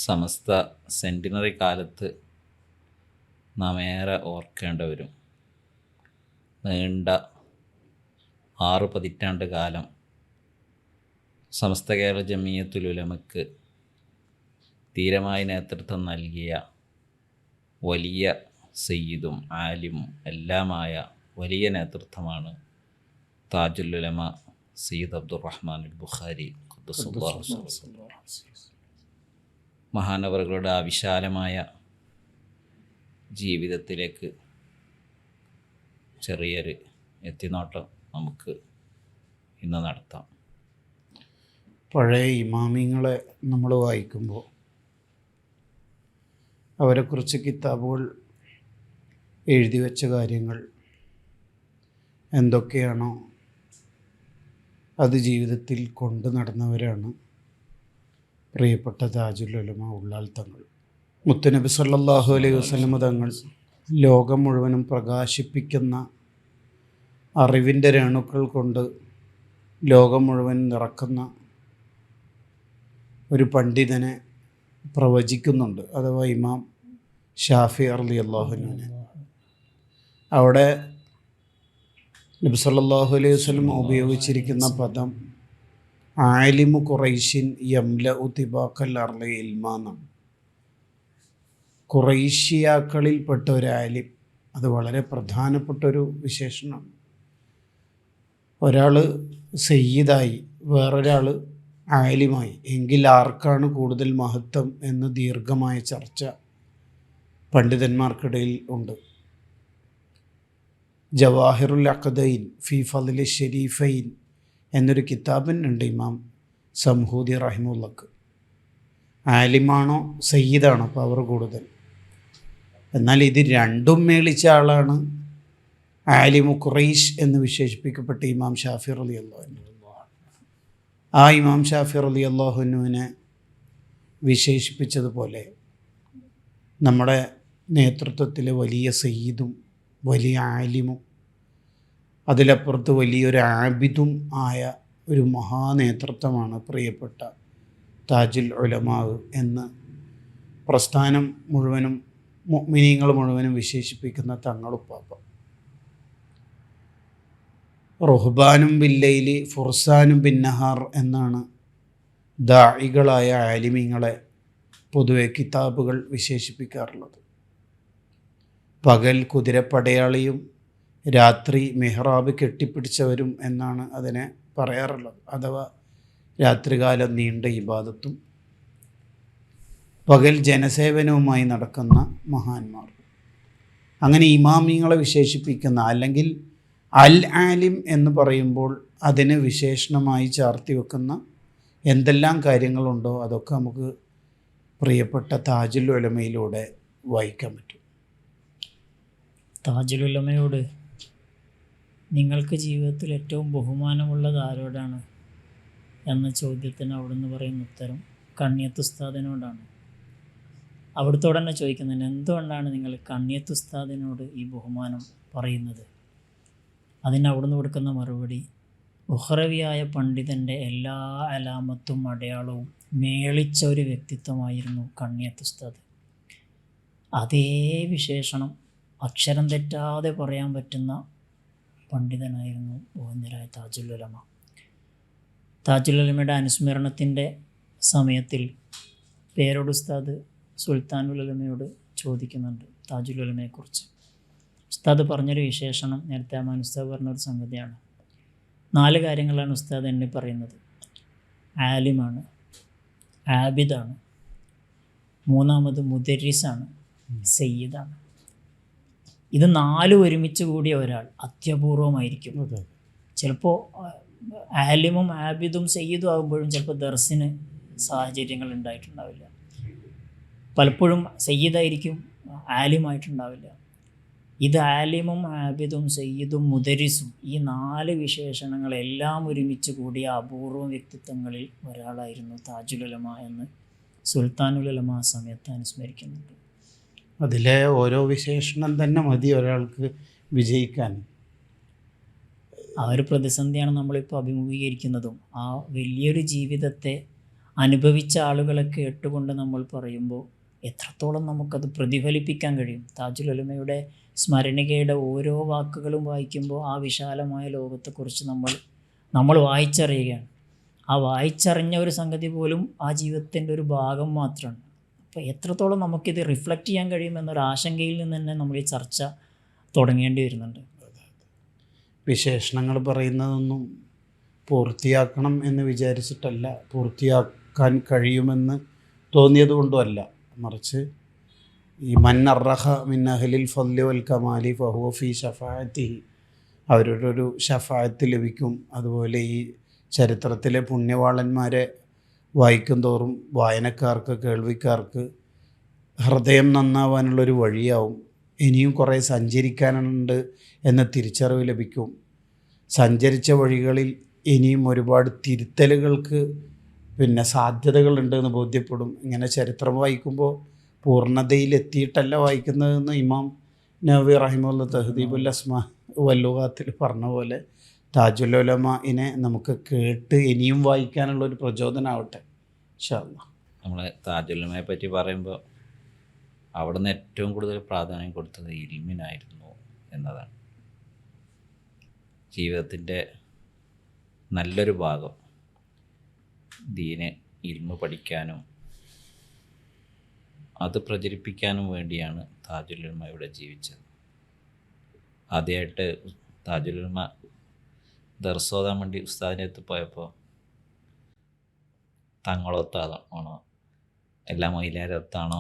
സമസ്ത centenary കാലത്ത് നാം ഏറെ ഓർക്കേണ്ട വരും. നീണ്ട 6 പതിറ്റാണ്ട് കാലം സമസ്ത കേരള ജമിയത്തുൽ ഉലമക്ക് ധീരമായ നേതൃത്വം നൽകിയ വലിയ സയ്യിദും ആലിമും എല്ലാമായ വലിയ നേതൃത്വമാണ് താജുൽ ഉലമ സയ്യിദ് അബ്ദുറഹ്മാൻ അൽ ബുഖാരി ഖുദ്ദസുല്ലാഹു. മഹാനവറുകളുടെ ആ വിശാലമായ ജീവിതത്തിലേക്ക് ചെറിയൊരു എത്തിനോട്ടം നമുക്ക് ഇന്ന് നടത്താം. പഴയ ഇമാമിങ്ങളെ നമ്മൾ വായിക്കുമ്പോൾ അവരെക്കുറിച്ച് കിതാബുകൾ എഴുതി വെച്ച കാര്യങ്ങൾ എന്തൊക്കെയാണോ അത് ജീവിതത്തിൽ കൊണ്ടു നടന്നവരാണ് പ്രിയപ്പെട്ട താജുൽ ഉലമ ഉള്ളാൽ തങ്ങൾ. മുത്തുനബി സല്ലല്ലാഹു അലൈഹി വസല്ലം തങ്ങൾ ലോകം മുഴുവനും പ്രകാശിപ്പിക്കുന്ന അറിവിൻ്റെ രേണുക്കൾ കൊണ്ട് ലോകം മുഴുവൻ നിറക്കുന്ന ഒരു പണ്ഡിതനെ പ്രവചിക്കുന്നുണ്ട്, അഥവാ ഇമാം ഷാഫി റളിയല്ലാഹു അൻഹുവിനെ. അവിടെ നബി സല്ലല്ലാഹു അലൈഹി വസല്ലം ഉപയോഗിച്ചിരിക്കുന്ന പദം ആലിമു ഖുറൈശിൻ യംലഉ തിബാഖൽ അർളി ഇൽമാന്നാണ്. ഖുറൈശിയാക്കളിൽപ്പെട്ട ഒരു ആലിം, അത് വളരെ പ്രധാനപ്പെട്ടൊരു വിശേഷണമാണ്. ഒരാൾ സയ്യിദായി വേറൊരാൾ ആലിമായി എങ്കിൽ ആർക്കാണ് കൂടുതൽ മഹത്വം എന്ന് ദീർഘമായ ചർച്ച പണ്ഡിതന്മാർക്കിടയിൽ ഉണ്ട്. ജവാഹിറുൽ അഖദൈൻ ഫി ഫദ്ലി ഷരീഫൈൻ എന്നൊരു കിതാബിനുണ്ട് ഇമാം സംഹൂദി റഹിമുള്ളക്ക്. ആലിമാണോ സയ്യിദാണോ പവർ കൂടുതൽ? എന്നാൽ ഇത് രണ്ടും മേളിച്ച ആളാണ് ആലിമു ഖുറൈശ് എന്ന് വിശേഷിപ്പിക്കപ്പെട്ട ഇമാം ഷാഫി റളിയല്ലാഹു അൻഹു. ആ ഇമാം ഷാഫി റളിയല്ലാഹു അൻഹുവിനെ വിശേഷിപ്പിച്ചതുപോലെ നമ്മുടെ നേതൃത്വത്തിലെ വലിയ സയ്യിദും വലിയ ആലിമും അതിലപ്പുറത്ത് വലിയൊരു ആബിദും ആയ ഒരു മഹാനേതൃത്വമാണ് പ്രിയപ്പെട്ട താജുൽ ഉലമാ എന്ന് പ്രസ്ഥാനം മുഴുവനും മുഅ്മിനീങ്ങൾ മുഴുവനും വിശേഷിപ്പിക്കുന്ന തങ്ങളുപ്പാപ്പ. റുഹ്ബാനും ബില്ലൈലി ഫുർസാനും ബിന്നഹാർ എന്നാണ് ദാഇകളായ ആലിമീങ്ങളെ പൊതുവെ കിതാബുകൾ വിശേഷിപ്പിക്കാറുള്ളത്. പകൽ കുതിരപ്പടയാളിയും രാത്രി മെഹ്റാബ് കെട്ടിപ്പിടിച്ചവരും എന്നാണ് അതിനെ പറയാറുള്ളത്. അഥവാ രാത്രികാലം നീണ്ട ഇബാദത്തും പകൽ ജനസേവനവുമായി നടക്കുന്ന മഹാന്മാർ. അങ്ങനെ ഇമാമിങ്ങളെ വിശേഷിപ്പിക്കുന്ന, അല്ലെങ്കിൽ അൽ ആലിം എന്ന് പറയുമ്പോൾ അതിന് വിശേഷണമായി ചാർത്തി വെക്കുന്ന എന്തെല്ലാം കാര്യങ്ങളുണ്ടോ അതൊക്കെ നമുക്ക് പ്രിയപ്പെട്ട താജുൽ ഉലമയിലൂടെ വായിക്കാൻ പറ്റും. താജുൽ ഉലമയോട് നിങ്ങൾക്ക് ജീവിതത്തിൽ ഏറ്റവും ബഹുമാനമുള്ളത് ആരോടാണ് എന്ന ചോദ്യത്തിന് അവിടുന്ന് പറയുന്ന ഉത്തരം കണ്ണിയത്ത് ഉസ്താദിനോടാണ്. അവിടുത്തോടെ തന്നെ ചോദിക്കുന്നതിന് എന്തുകൊണ്ടാണ് നിങ്ങൾ കണ്ണിയത്ത് ഉസ്താദിനോട് ഈ ബഹുമാനം പറയുന്നത്? അതിന് അവിടുന്ന് കൊടുക്കുന്ന മറുപടി, ഉഖ്റവിയായ പണ്ഡിതൻ്റെ എല്ലാ അലാമത്തും അടയാളവും മേളിച്ച ഒരു വ്യക്തിത്വമായിരുന്നു കണ്ണിയത്ത് ഉസ്താദ്. അതേ വിശേഷണം അക്ഷരം തെറ്റാതെ പറയാൻ പറ്റുന്ന പണ്ഡിതനായിരുന്നു ബഹുമാന്യരായ താജുൽ ഉലമ. താജുൽ ഉലമയുടെ അനുസ്മരണത്തിൻ്റെ സമയത്തിൽ പേരോട് ഉസ്താദ് സുൽത്താനുൽ ഉലമയോട് ചോദിക്കുന്നുണ്ട് താജുൽ ഉലമയെക്കുറിച്ച്. ഉസ്താദ് പറഞ്ഞൊരു വിശേഷണം നേരത്തെ അമാൻ ഉസ്താദ് പറഞ്ഞൊരു സംഗതിയാണ്. 4 കാര്യങ്ങളാണ് ഉസ്താദ് എണ്ണി പറയുന്നത്. ആലിമാണ്, ആബിദാണ്, മൂന്നാമത് മുദരിസാണ്, സയ്യിദാണ്. ഇത് 4 ഒരുമിച്ച് കൂടിയ ഒരാൾ അത്യപൂർവമായിരിക്കും. ചിലപ്പോൾ ആലിമും ആബിദും സയ്യിദും ആകുമ്പോഴും ചിലപ്പോൾ ദർസിന് സാഹചര്യങ്ങൾ ഉണ്ടായിട്ടുണ്ടാവില്ല. പലപ്പോഴും സയ്യിദായിരിക്കും, ആലിമായിട്ടുണ്ടാവില്ല. ഇത് ആലിമും ആബിദും സയ്യിദും മുദരിസും, ഈ 4 വിശേഷണങ്ങളെല്ലാം ഒരുമിച്ച് കൂടിയ അപൂർവ വ്യക്തിത്വങ്ങളിൽ ഒരാളായിരുന്നു താജുൽ ഉലമ എന്ന് സുൽത്താനുൽ ഉലമ ആ സമയത്ത് അനുസ്മരിക്കുന്നുണ്ട്. അതിലെ ഓരോ വിശേഷണം തന്നെ മതി ഒരാൾക്ക് വിജയിക്കാൻ. ആ ഒരു പ്രതിസന്ധിയാണ് നമ്മളിപ്പോൾ അഭിമുഖീകരിക്കുന്നതും. ആ വലിയൊരു ജീവിതത്തെ അനുഭവിച്ച ആളുകളെ കേട്ടുകൊണ്ട് നമ്മൾ പറയുമ്പോൾ എത്രത്തോളം നമുക്കത് പ്രതിഫലിപ്പിക്കാൻ കഴിയും. താജുൽ ഉലമയുടെ സ്മരണികയുടെ ഓരോ വാക്കുകളും വായിക്കുമ്പോൾ ആ വിശാലമായ ലോകത്തെക്കുറിച്ച് നമ്മൾ വായിച്ചറിയുകയാണ്. ആ വായിച്ചറിഞ്ഞ ഒരു സംഗതി പോലും ആ ജീവിതത്തിൻ്റെ ഒരു ഭാഗം മാത്രമാണ്. അപ്പോൾ എത്രത്തോളം നമുക്കിത് റിഫ്ലക്റ്റ് ചെയ്യാൻ കഴിയുമെന്നൊരു ആശങ്കയിൽ നിന്ന് തന്നെ നമ്മൾ ഈ ചർച്ച തുടങ്ങേണ്ടി വരുന്നുണ്ട്. വിശേഷണങ്ങൾ പറയുന്നതൊന്നും പൂർത്തിയാക്കണം എന്ന് വിചാരിച്ചിട്ടല്ല, പൂർത്തിയാക്കാൻ കഴിയുമെന്ന് തോന്നിയത് കൊണ്ടുമല്ല, മറിച്ച് ഈ മന്നറഹ മിൻ അഹ്ലിൽ ഫദ്ലി വൽ കമാലി ഫഹുവ ഫീ ഷഫാഅത്തിഹി, അവരുടെ ഒരു ഷഫാഅത്ത് ലഭിക്കും. അതുപോലെ ഈ ചരിത്രത്തിലെ പുണ്യവാളന്മാരെ വായിക്കും തോറും വായനക്കാർക്ക്, കേൾവിക്കാർക്ക് ഹൃദയം നന്നാവാനുള്ളൊരു വഴിയാവും. ഇനിയും കുറേ സഞ്ചരിക്കാനുണ്ട് എന്ന തിരിച്ചറിവ് ലഭിക്കും. സഞ്ചരിച്ച വഴികളിൽ ഇനിയും ഒരുപാട് തിരുത്തലുകൾക്ക് സാധ്യതകളുണ്ട് എന്ന് ബോധ്യപ്പെടും. ഇങ്ങനെ ചരിത്രം വായിക്കുമ്പോൾ പൂർണ്ണതയിലെത്തിയിട്ടല്ല വായിക്കുന്നതെന്ന് ഇമാം നവവി റഹിമഹുല്ലാഹ് തഹ്ദീബുൽ അസ്മാ വല്ലുഗാത്തിൽ പറഞ്ഞ പോലെ താജുൽ ഉലമയെ നമുക്ക് കേട്ട് ഇനിയും വായിക്കാനുള്ളൊരു പ്രചോദനമാവട്ടെ ഇൻഷാ അല്ലാഹ്. നമ്മൾ താജുൽ ഉലമയെ പറ്റി പറയുമ്പോൾ അവിടുന്ന് ഏറ്റവും കൂടുതൽ പ്രാധാന്യം കൊടുത്തത് ഇൽമിനായിരുന്നു എന്നതാണ്. ജീവിതത്തിൻ്റെ നല്ലൊരു ഭാഗം ദീനെ ഇൽമ് പഠിക്കാനും അത് പ്രചരിപ്പിക്കാനും വേണ്ടിയാണ് താജുൽ ഉലമ ഇവിടെ ജീവിച്ചത്. ആദ്യമായിട്ട് താജുൽ ഉലമ ദർസോദാൻ വേണ്ടി ഉസ്താദിൻ്റെ അടുത്ത് പോയപ്പോൾ തങ്ങളൊത്താണോ എല്ലാ മൈലാരത്താണോ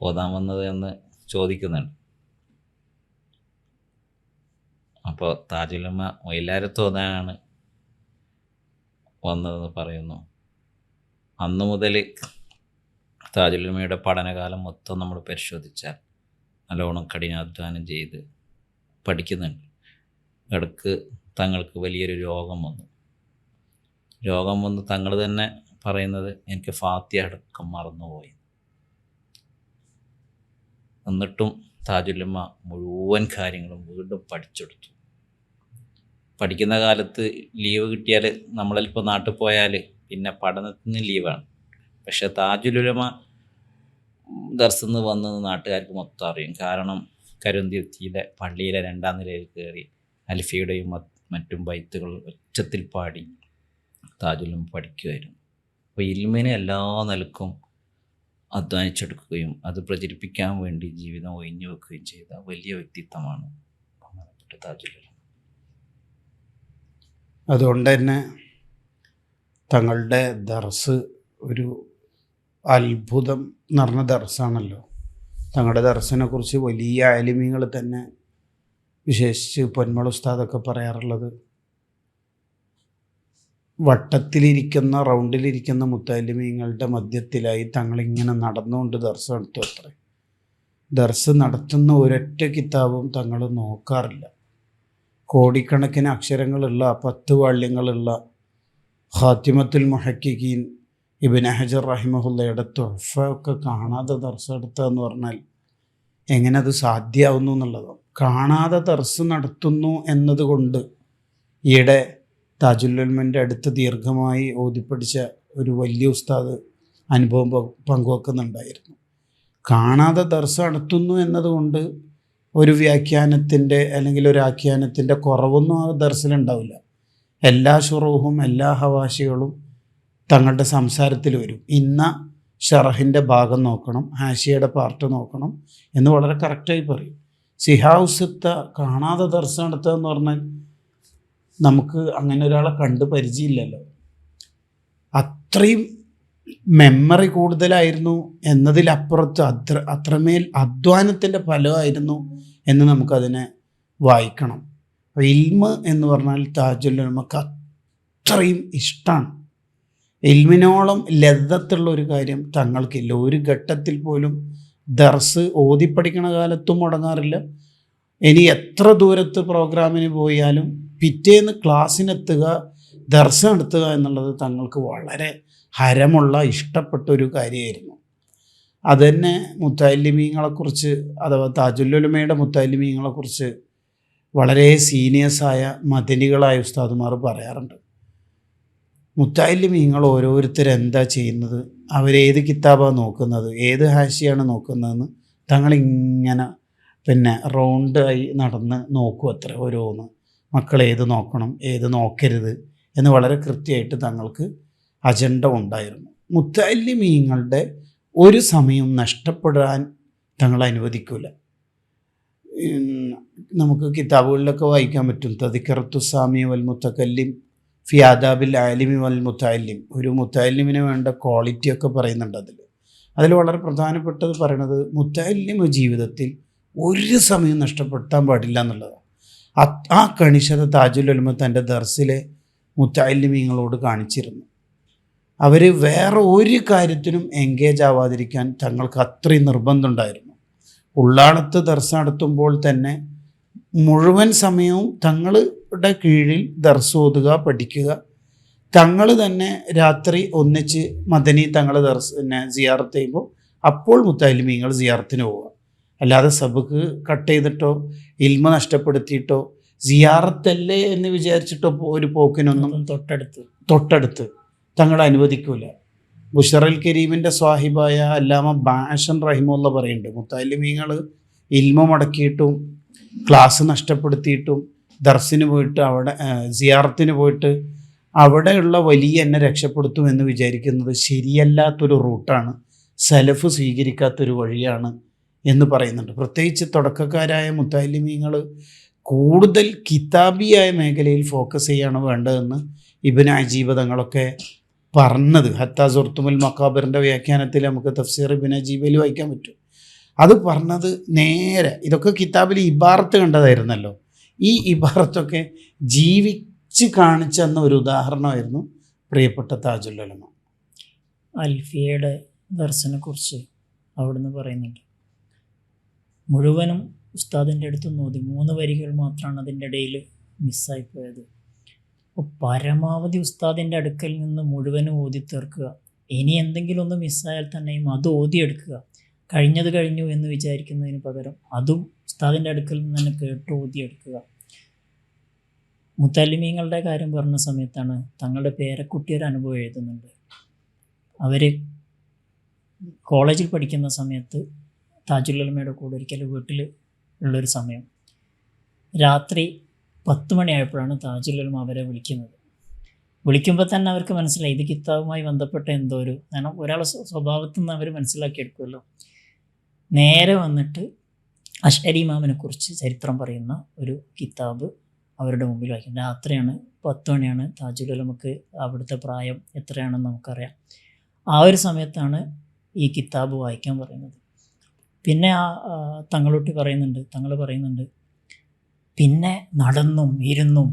ഓതാൻ വന്നത് എന്ന് ചോദിക്കുന്നുണ്ട്. അപ്പോൾ താജുൽ ഉലമ മൈലാരത്ത് ഓതാനാണ് വന്നതെന്ന് പറയുന്നു. അന്ന് മുതൽ താജുൽ ഉലമയുടെ പഠനകാലം മൊത്തം നമ്മൾ പരിശോധിച്ചാൽ നല്ലോണം കഠിനാധ്വാനം ചെയ്ത് പഠിക്കുന്നുണ്ട്. ഇടയ്ക്ക് തങ്ങൾക്ക് വലിയൊരു രോഗം വന്നു തങ്ങൾ തന്നെ പറയുന്നത് എനിക്ക് ഫാത്തിഹ അടക്കം മറന്നുപോയി. എന്നിട്ടും താജുൽ ഉലമ മുഴുവൻ കാര്യങ്ങളും വീണ്ടും പഠിച്ചെടുത്തു. പഠിക്കുന്ന കാലത്ത് ലീവ് കിട്ടിയാൽ നമ്മളിപ്പോൾ നാട്ടിൽ പോയാൽ പിന്നെ പഠനത്തിന് ലീവാണ്. പക്ഷേ താജുൽ ഉലമ ദർസിൽ നിന്ന് വന്നത് നാട്ടുകാർക്ക് മൊത്തം അറിയും. കാരണം കരുന്തിരുത്തിയിലെ പള്ളിയിലെ 2ാം നിലയിൽ കയറി അൽഫിയുടെയും മറ്റും ബൈത്തുകൾ ഉച്ചത്തിൽ പാടി താജുൽ ഉലമ പഠിക്കുമായിരുന്നു. അപ്പോൾ ഇൽമിനെ എല്ലാ നിലക്കും അധ്വാനിച്ചെടുക്കുകയും അത് പ്രചരിപ്പിക്കാൻ വേണ്ടി ജീവിതം ഒഴിഞ്ഞു വെക്കുകയും ചെയ്ത വലിയ വ്യക്തിത്വമാണ് ബഹുമാനപ്പെട്ട താജുൽ ഉലമ. അതുകൊണ്ട് തന്നെ തങ്ങളുടെ ദർസ് ഒരു അത്ഭുതം നിറഞ്ഞ ദർസാണല്ലോ. തങ്ങളുടെ ദർസിനെ കുറിച്ച് വലിയ ആലിമീങ്ങൾ തന്നെ, വിശേഷിച്ച് പൊന്മള ഉസ്താദൊക്കെ പറയാറുള്ളത്, വട്ടത്തിലിരിക്കുന്ന റൗണ്ടിലിരിക്കുന്ന മുത്തലിമീങ്ങളുടെ മധ്യത്തിലായി തങ്ങളിങ്ങനെ നടന്നുകൊണ്ട് ദർസ് നടത്തും. അത്രേ ദർസ് നടത്തുന്ന ഒരൊറ്റ കിതാബും തങ്ങൾ നോക്കാറില്ല. കോടിക്കണക്കിന് അക്ഷരങ്ങളുള്ള 10 വാള്യങ്ങളുള്ള ഖാത്തിമത്തുൽ മുഹക്കിഖീൻ ഇബ്നു ഹജർ റഹിമഹുല്ലയുടെ തുഹ്ഫ ഒക്കെ കാണാതെ ദർസ് നടത്തുക പറഞ്ഞാൽ എങ്ങനെ അത് സാധ്യമാവുന്നു എന്നുള്ളതാണ്. കാണാതെ ദർസ് നടത്തുന്നു എന്നതുകൊണ്ട് ഈയിടെ താജുൽ ഉലമയുടെ അടുത്ത് ദീർഘമായി ഓതിപ്പടിച്ച ഒരു വലിയ ഉസ്താദ് അനുഭവം പങ്കുവെക്കുന്നുണ്ടായിരുന്നു. കാണാതെ ദർസ് നടത്തുന്നു എന്നതുകൊണ്ട് ഒരു വ്യാഖ്യാനത്തിൻ്റെ അല്ലെങ്കിൽ ഒരു ആഖ്യാനത്തിൻ്റെ കുറവൊന്നും ആ ദർസിലുണ്ടാവില്ല. എല്ലാ ഷുറൂഹും എല്ലാ ഹവാഷികളും തങ്ങളുടെ സംസാരത്തിൽ വരും. ഇന്ന ഷറഹിൻ്റെ ഭാഗം നോക്കണം, ഹാഷിയുടെ പാർട്ട് നോക്കണം എന്ന് വളരെ കറക്റ്റായി പറയും. സിഹാവുസിത്ത കാണാതെ ദർസ് നടത്തുക എന്ന് പറഞ്ഞാൽ നമുക്ക് അങ്ങനെ ഒരാളെ കണ്ട് പരിചയമില്ലല്ലോ. അത്രയും മെമ്മറി കൂടുതലായിരുന്നു എന്നതിലപ്പുറത്ത് അത്രമേൽ അധ്വാനത്തിൻ്റെ ഫലമായിരുന്നു എന്ന് നമുക്കതിനെ വായിക്കണം. ഇൽമ് എന്ന് പറഞ്ഞാൽ താജുൽ ഉലമക്ക് അത്രയും ഇഷ്ടമാണ്. ഇൽമിനോളം ലദ്ദത്തുള്ള ഒരു കാര്യം തങ്ങൾക്കില്ല. ഒരു ഘട്ടത്തിൽ പോലും ദർസ് ഓതിപ്പടിക്കണ കാലത്തും മുടങ്ങാറില്ല. ഇനി എത്ര ദൂരത്ത് പ്രോഗ്രാമിന് പോയാലും പിറ്റേന്ന് ക്ലാസ്സിനെത്തുക, ദർസ് നടത്തുക എന്നുള്ളത് തങ്ങൾക്ക് വളരെ ഹരമുള്ള ഇഷ്ടപ്പെട്ട ഒരു കാര്യമായിരുന്നു. അതുതന്നെ മുത്തഅല്ലിമീങ്ങളെക്കുറിച്ച് അഥവാ താജുൽ ഉലമയുടെ മുത്തഅല്ലിമീങ്ങളെക്കുറിച്ച് വളരെ സീനിയേഴ്സായ മദനികളായ ഉസ്താദുമാർ പറയാറുണ്ട്. മുത്തഅല്ലിമീങ്ങൾ ഓരോരുത്തർ എന്താ ചെയ്യുന്നത്, അവരേത് കിതാബാണ് നോക്കുന്നത്, ഏത് ഹാഷിയാണ് നോക്കുന്നതെന്ന് തങ്ങളിങ്ങനെ റൗണ്ടായി നടന്ന് നോക്കും അത്ര ഓരോന്ന്. മക്കൾ ഏത് നോക്കണം ഏത് നോക്കരുത് എന്ന് വളരെ കൃത്യമായിട്ട് തങ്ങൾക്ക് അജണ്ട ഉണ്ടായിരുന്നു. മുത്തഅല്ലിമീങ്ങളുടെ ഒരു സമയം നഷ്ടപ്പെടാൻ തങ്ങൾ അനുവദിക്കില്ല. നമുക്ക് കിതാബുകളിലൊക്കെ വായിക്കാൻ പറ്റും, തദിക്കറത്തു സാമി വൽ മുത്തക്കല്ലിം ഫി ആദാബിൽ ആലിമി വൽ മുത്തഅല്ലിം. ഒരു മുത്തഅല്ലിമിന് വേണ്ട ക്വാളിറ്റിയൊക്കെ പറയുന്നുണ്ട് അതിൽ വളരെ പ്രധാനപ്പെട്ടത് പറയണത് മുത്തഅല്ലിമ ജീവിതത്തിൽ ഒരു സമയം നഷ്ടപ്പെടുത്താൻ പാടില്ല എന്നുള്ളതാണ്. ആ കണിശത താജുൽ ഉലമ തൻ്റെ ദർസിലെ മുത്തഅല്ലിമീങ്ങളോട് കാണിച്ചിരുന്നു. അവർ വേറെ ഒരു കാര്യത്തിനും എൻഗേജ് ആവാതിരിക്കാൻ തങ്ങൾക്ക് അത്രയും നിർബന്ധമുണ്ടായിരുന്നു. ഉള്ളാളത്ത് ദർസ് നടത്തുമ്പോൾ തന്നെ മുഴുവൻ സമയവും തങ്ങളുടെ കീഴിൽ ദർസ് ഓതുക, പഠിക്കുക. തങ്ങൾ തന്നെ രാത്രി ഒന്നിച്ച് മദനി തങ്ങൾ സിയാറത്ത് ചെയ്യുമ്പോൾ അപ്പോൾ മുത്തഅല്ലിമീങ്ങൾ സിയാറത്തിന് പോവുക. അല്ലാതെ സബക്ക് കട്ട് ചെയ്തിട്ടോ ഇൽമ നഷ്ടപ്പെടുത്തിയിട്ടോ സിയാറത്തല്ലേ എന്ന് വിചാരിച്ചിട്ടോ ഒരു പോക്കിനൊന്നും തൊട്ടടുത്ത് തങ്ങൾ അനുവദിക്കൂല. ബുഷറൽ കരീമിൻ്റെ സ്വാഹിബായ അല്ലാമ ബാഷൻ റഹിമുള്ള പറയുന്നുണ്ട്, മുത്തഅല്ലിമീങ്ങൾ ഇൽമ മുടക്കിയിട്ടും ക്ലാസ് നഷ്ടപ്പെടുത്തിയിട്ടും ദർസിന് പോയിട്ട് അവിടെ സിയാറത്തിന് പോയിട്ട് അവിടെയുള്ള വലിയ എന്നെ രക്ഷപ്പെടുത്തും എന്ന് വിചാരിക്കുന്നത് ശരിയല്ലാത്തൊരു റൂട്ടാണ്, സലഫ് സ്വീകരിക്കാത്തൊരു വഴിയാണ് എന്ന് പറയുന്നുണ്ട്. പ്രത്യേകിച്ച് തുടക്കക്കാരായ മുത്തഅല്ലിമീങ്ങൾ കൂടുതൽ കിതാബിയായ മേഖലയിൽ ഫോക്കസ് ചെയ്യാണ് വേണ്ടതെന്ന് ഇബ്നു അജീബ് തങ്ങളൊക്കെ പറഞ്ഞത്. ഹത്താ സുർത്തുമുൽ മക്കാബറിൻ്റെ വ്യാഖ്യാനത്തിൽ നമുക്ക് തഫ്സീർ ഇബ്നു അജീബിൽ വായിക്കാൻ പറ്റും. അത് പറഞ്ഞത് നേരെ ഇതൊക്കെ കിതാബിൽ ഇബാറത്ത് കണ്ടതായിരുന്നല്ലോ. ഈ ഇബാറത്തൊക്കെ ജീവിച്ച് കാണിച്ചെന്ന ഒരു ഉദാഹരണമായിരുന്നു പ്രിയപ്പെട്ട താജുൽ ഉലമ. അൽഫിയയുടെ ദർസിനെ കുറിച്ച് അവിടുന്ന് പറയുന്നുണ്ട്, മുഴുവനും ഉസ്താദിൻ്റെ അടുത്ത് നോക്കി 3 വരികൾ മാത്രമാണ് അതിൻ്റെ ഇടയിൽ മിസ്സായിപ്പോയത്. അപ്പോൾ പരമാവധി ഉസ്താദിൻ്റെ അടുക്കൽ നിന്ന് മുഴുവനും ഓതി തീർക്കുക. ഇനി എന്തെങ്കിലും ഒന്ന് മിസ്സായാൽ തന്നെയും അത് ഓതിയെടുക്കുക. കഴിഞ്ഞത് കഴിഞ്ഞു എന്ന് വിചാരിക്കുന്നതിന് പകരം അതും ഉസ്താദിൻ്റെ അടുക്കൽ നിന്ന് തന്നെ കേട്ട് ഓതിയെടുക്കുക. മുത്തഅല്ലിമീങ്ങളുടെ കാര്യം പറഞ്ഞ സമയത്താണ് തങ്ങളുടെ പേരക്കുട്ടിയൊരു അനുഭവം എഴുതുന്നുണ്ട്. അവർ കോളേജിൽ പഠിക്കുന്ന സമയത്ത് താജുൽ ഉലമയുടെ കൂടെ ഒരിക്കൽ വീട്ടിൽ ഉള്ളൊരു സമയം, രാത്രി 10 മണിയായപ്പോഴാണ് താജുൽ ഉലമ അവരെ വിളിക്കുമ്പോൾ തന്നെ അവർക്ക് മനസ്സിലായി ഇത് കിതാബുമായി ബന്ധപ്പെട്ട എന്തോ കാരണം ഒരാളെ സ്വഭാവത്തിൽ നിന്ന് അവർ മനസ്സിലാക്കിയെടുക്കുമല്ലോ. നേരെ വന്നിട്ട് അശ്അരി ഇമാമിനെ കുറിച്ച് ചരിത്രം പറയുന്ന ഒരു കിതാബ് അവരുടെ മുമ്പിൽ വായിക്കും. രാത്രിയാണ്, 10 മണിയാണ്. താജുൽ ഉലമക്ക് അവിടുത്തെ പ്രായം എത്രയാണെന്ന് നമുക്കറിയാം. ആ ഒരു സമയത്താണ് ഈ കിതാബ് വായിക്കാൻ പറയുന്നത്. പിന്നെ തങ്ങൾ പറയുന്നുണ്ട് പിന്നെ നടന്നും ഇരുന്നും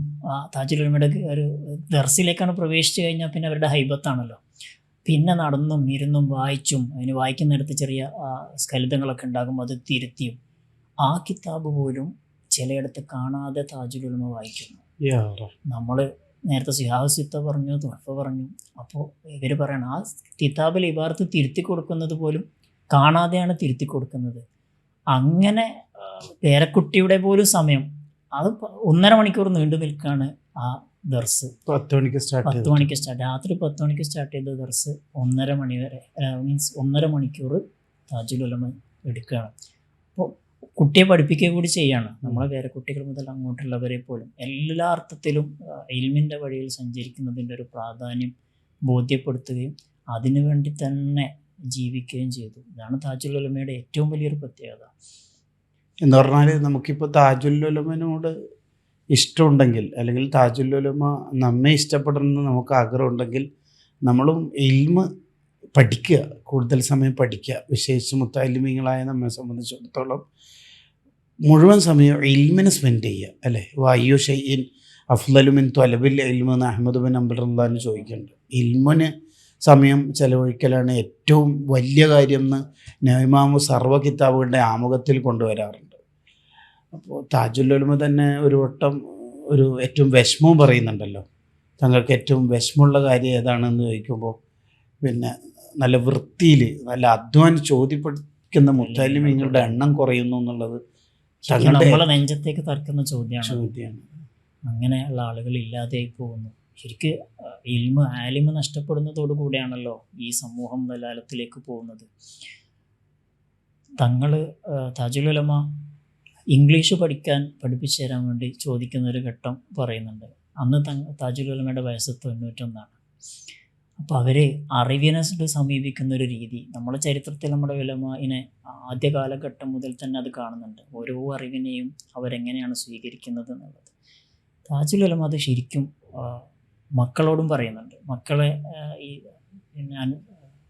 താജുൽ ഉലമയുടെ ഒരു ദർസിലേക്കാണ് പ്രവേശിച്ചു കഴിഞ്ഞാൽ പിന്നെ അവരുടെ ഹൈബത്താണല്ലോ. പിന്നെ നടന്നും ഇരുന്നും വായിച്ചും അതിന് വായിക്കുന്നിടത്ത് ചെറിയ സ്കലിതങ്ങളൊക്കെ ഉണ്ടാകും, അത് തിരുത്തിയും ആ കിതാബ് പോലും ചിലയിടത്ത് കാണാതെ താജുൽ ഉലമ വായിക്കുന്നു. നമ്മൾ നേരത്തെ സിഹാഹ് സിത്ത പറഞ്ഞു, തുഹഫ പറഞ്ഞു. അപ്പോൾ ഇവർ പറയണം ആ കിതാബിൽ ഇബാറത്ത് തിരുത്തി കൊടുക്കുന്നത് പോലും കാണാതെയാണ് തിരുത്തി കൊടുക്കുന്നത്. അങ്ങനെ പേരക്കുട്ടിയുടെ പോലും സമയം അത് 1.5 മണിക്കൂർ നീണ്ടു നിൽക്കുകയാണ് ആ ദർസ്. 10 മണിക്ക് സ്റ്റാർട്ട്, രാത്രി 10 മണിക്ക് സ്റ്റാർട്ട് ചെയ്ത ദർസ് 1.5 മണി വരെ, മീൻസ് 1.5 മണിക്കൂർ താജുൽ ഉലമ എടുക്കുകയാണ്. അപ്പോൾ കുട്ടിയെ പഠിപ്പിക്കുക കൂടി ചെയ്യാണ്. നമ്മളെ പേരക്കുട്ടികൾ മുതൽ അങ്ങോട്ടുള്ളവരെ പോലും എല്ലാ അർത്ഥത്തിലും ഇൽമിൻ്റെ വഴിയിൽ സഞ്ചരിക്കുന്നതിൻ്റെ ഒരു പ്രാധാന്യം ബോധ്യപ്പെടുത്തുകയും അതിനു വേണ്ടി തന്നെ ജീവിക്കുകയും ചെയ്തു. ഇതാണ് താജുൽ ഉലമയുടെ ഏറ്റവും വലിയൊരു പ്രത്യേകത എന്ന് പറഞ്ഞാൽ. നമുക്കിപ്പോൾ താജുൽ ഉലമനോട് ഇഷ്ടമുണ്ടെങ്കിൽ, അല്ലെങ്കിൽ താജുൽ ഉലമ നമ്മെ ഇഷ്ടപ്പെടണമെന്ന് നമുക്ക് ആഗ്രഹമുണ്ടെങ്കിൽ നമ്മളും ഇൽമ് പഠിക്കുക, കൂടുതൽ സമയം പഠിക്കുക. വിശേഷിച്ച് മുത്തഅല്ലിമീങ്ങളായ നമ്മെ സംബന്ധിച്ചിടത്തോളം മുഴുവൻ സമയം ഇൽമിന് സ്പെൻഡ് ചെയ്യുക, അല്ലേ? വയ്യു ഷൈഇൻ അഫ്ളലു മിൻ ത്വലബിൽ ഇൽമ് എന്ന് അഹ്മദ് ബിൻ അംബറുല്ലാഹിന് ചോദിക്കുന്നുണ്ട്. ഇൽമിന് സമയം ചെലവഴിക്കലാണ് ഏറ്റവും വലിയ കാര്യം എന്ന് ഇമാം സർവ്വ കിതാബുകളുടെ ആമുഖത്തിൽ കൊണ്ടുവരാറുണ്ട്. അപ്പോൾ താജുൽ ഉലമ തന്നെ ഒരു വട്ടം ഏറ്റവും വിഷമവും പറയുന്നുണ്ടല്ലോ. തങ്ങൾക്ക് ഏറ്റവും വിഷമമുള്ള കാര്യം ഏതാണെന്ന് ചോദിക്കുമ്പോൾ നല്ല വൃത്തിയിൽ നല്ല അധ്വാനം ചോദ്യപ്പെടുന്ന മുത്തഅല്ലിമീങ്ങളുടെ എണ്ണം കുറയുന്നു എന്നുള്ളത് നമ്മളെ നെഞ്ചത്തേക്ക് തറക്കുന്ന ചോദ്യമാണ്. അങ്ങനെയുള്ള ആളുകൾ ഇല്ലാതെയായി പോകുന്നു. ശരിക്ക് ഇൽമ് ആലിമ് നഷ്ടപ്പെടുന്നതോടു കൂടിയാണല്ലോ ഈ സമൂഹം ദലാലത്തിലേക്ക് പോകുന്നത്. തങ്ങൾ താജുൽ ഉലമ ഇംഗ്ലീഷ് പഠിപ്പിച്ചു തരാൻ വേണ്ടി ചോദിക്കുന്നൊരു ഘട്ടം പറയുന്നുണ്ട്. അന്ന് താജുൽ ഉലമയുടെ വയസ്സ് 91. അപ്പോൾ അവർ അറിവിനെ സമീപിക്കുന്ന ഒരു രീതി നമ്മുടെ ചരിത്രത്തിൽ നമ്മുടെ ഉലമാഇനെ ആദ്യ കാലഘട്ടം മുതൽ തന്നെ അത് കാണുന്നുണ്ട്. ഓരോ അറിവിനെയും അവരെങ്ങനെയാണ് സ്വീകരിക്കുന്നത് എന്നുള്ളത്. താജുൽ ഉലമ അത് ശരിക്കും മക്കളോടും പറയുന്നുണ്ട്. മക്കളെ ഈ ഞാൻ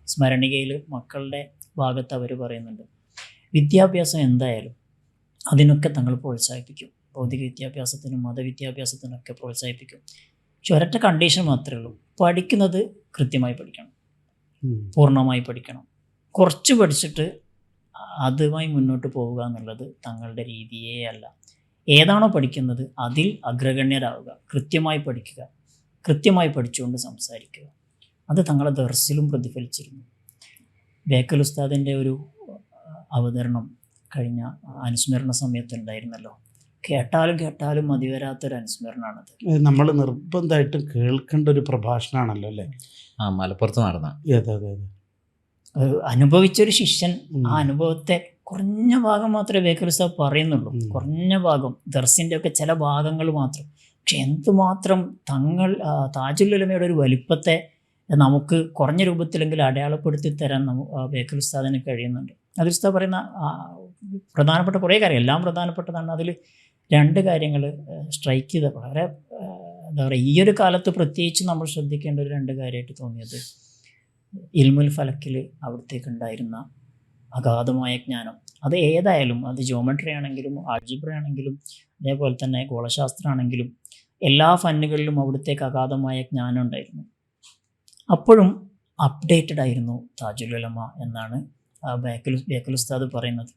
സ്മരണികയിൽ മക്കളുടെ ഭാഗത്ത് അവർ പറയുന്നുണ്ട്, വിദ്യാഭ്യാസം എന്തായാലും അതിനൊക്കെ തങ്ങൾ പ്രോത്സാഹിപ്പിക്കും. ഭൗതിക വിദ്യാഭ്യാസത്തിനും മതവിദ്യാഭ്യാസത്തിനൊക്കെ പ്രോത്സാഹിപ്പിക്കും. പക്ഷെ ഒരൊറ്റ കണ്ടീഷൻ മാത്രമേ ഉള്ളൂ, പഠിക്കുന്നത് കൃത്യമായി പഠിക്കണം, പൂർണ്ണമായി പഠിക്കണം. കുറച്ച് പഠിച്ചിട്ട് അതുമായി മുന്നോട്ട് പോവുക എന്നുള്ളത് തങ്ങളുടെ രീതിയേ അല്ല. ഏതാണോ പഠിക്കുന്നത് അതിൽ അഗ്രഗണ്യരാവുക, കൃത്യമായി പഠിക്കുക, കൃത്യമായി പഠിച്ചുകൊണ്ട് സംസാരിക്കുക. അത് തങ്ങളെ ദർസിലും പ്രതിഫലിച്ചിരുന്നു. ബേക്കൽ ഉസ്താദിൻ്റെ ഒരു അവതരണം കഴിഞ്ഞ അനുസ്മരണ സമയത്തുണ്ടായിരുന്നല്ലോ. കേട്ടാലും മതിവരാത്തൊരു അനുസ്മരണമാണത്. നമ്മൾ നിർബന്ധമായിട്ടും കേൾക്കേണ്ട ഒരു പ്രഭാഷണമാണല്ലോ അല്ലേ? മലപ്പുറത്ത് നടന്ന അനുഭവിച്ചൊരു ശിഷ്യൻ ആ അനുഭവത്തെ കുറഞ്ഞ ഭാഗം മാത്രമേ ബേക്കൽ ഉസ്താദ് പറയുന്നുള്ളൂ. കുറഞ്ഞ ഭാഗം, ദർസിൻ്റെ ഒക്കെ ചില ഭാഗങ്ങൾ മാത്രം. പക്ഷെ എന്തുമാത്രം താജുൽ ഉലമയുടെ ഒരു വലിപ്പത്തെ നമുക്ക് കുറഞ്ഞ രൂപത്തിലെങ്കിലും അടയാളപ്പെടുത്തി തരാൻ ബേക്കൽ ഉസ്താദിന് കഴിയുന്നുണ്ട്. അതിൽ ഉസ്താദ് പറയുന്ന പ്രധാനപ്പെട്ട കുറേ കാര്യം, എല്ലാം പ്രധാനപ്പെട്ടതാണ്. അതിൽ 2 കാര്യങ്ങൾ സ്ട്രൈക്ക് ചെയ്ത വളരെ എന്താ പറയുക, ഈ ഒരു കാലത്ത് പ്രത്യേകിച്ച് നമ്മൾ ശ്രദ്ധിക്കേണ്ട ഒരു 2 കാര്യമായിട്ട് തോന്നിയത്, ഇൽമുൽ ഫലക്കിൽ അവിടത്തേക്ക് ഉണ്ടായിരുന്ന അഗാധമായ ജ്ഞാനം. അത് ഏതായാലും, അത് ജിയോമെട്രി ആണെങ്കിലും ആൾജിബ്ര ആണെങ്കിലും അതേപോലെ തന്നെ ഗോളശാസ്ത്രമാണെങ്കിലും എല്ലാ ഫന്നുകളിലും അവിടത്തേക്ക് അഗാധമായ ജ്ഞാനം ഉണ്ടായിരുന്നു. അപ്പോഴും അപ്ഡേറ്റഡ് ആയിരുന്നു താജുൽ ഉലമ എന്നാണ് ബേക്കൽ ഉസ്താദ് പറയുന്നത്.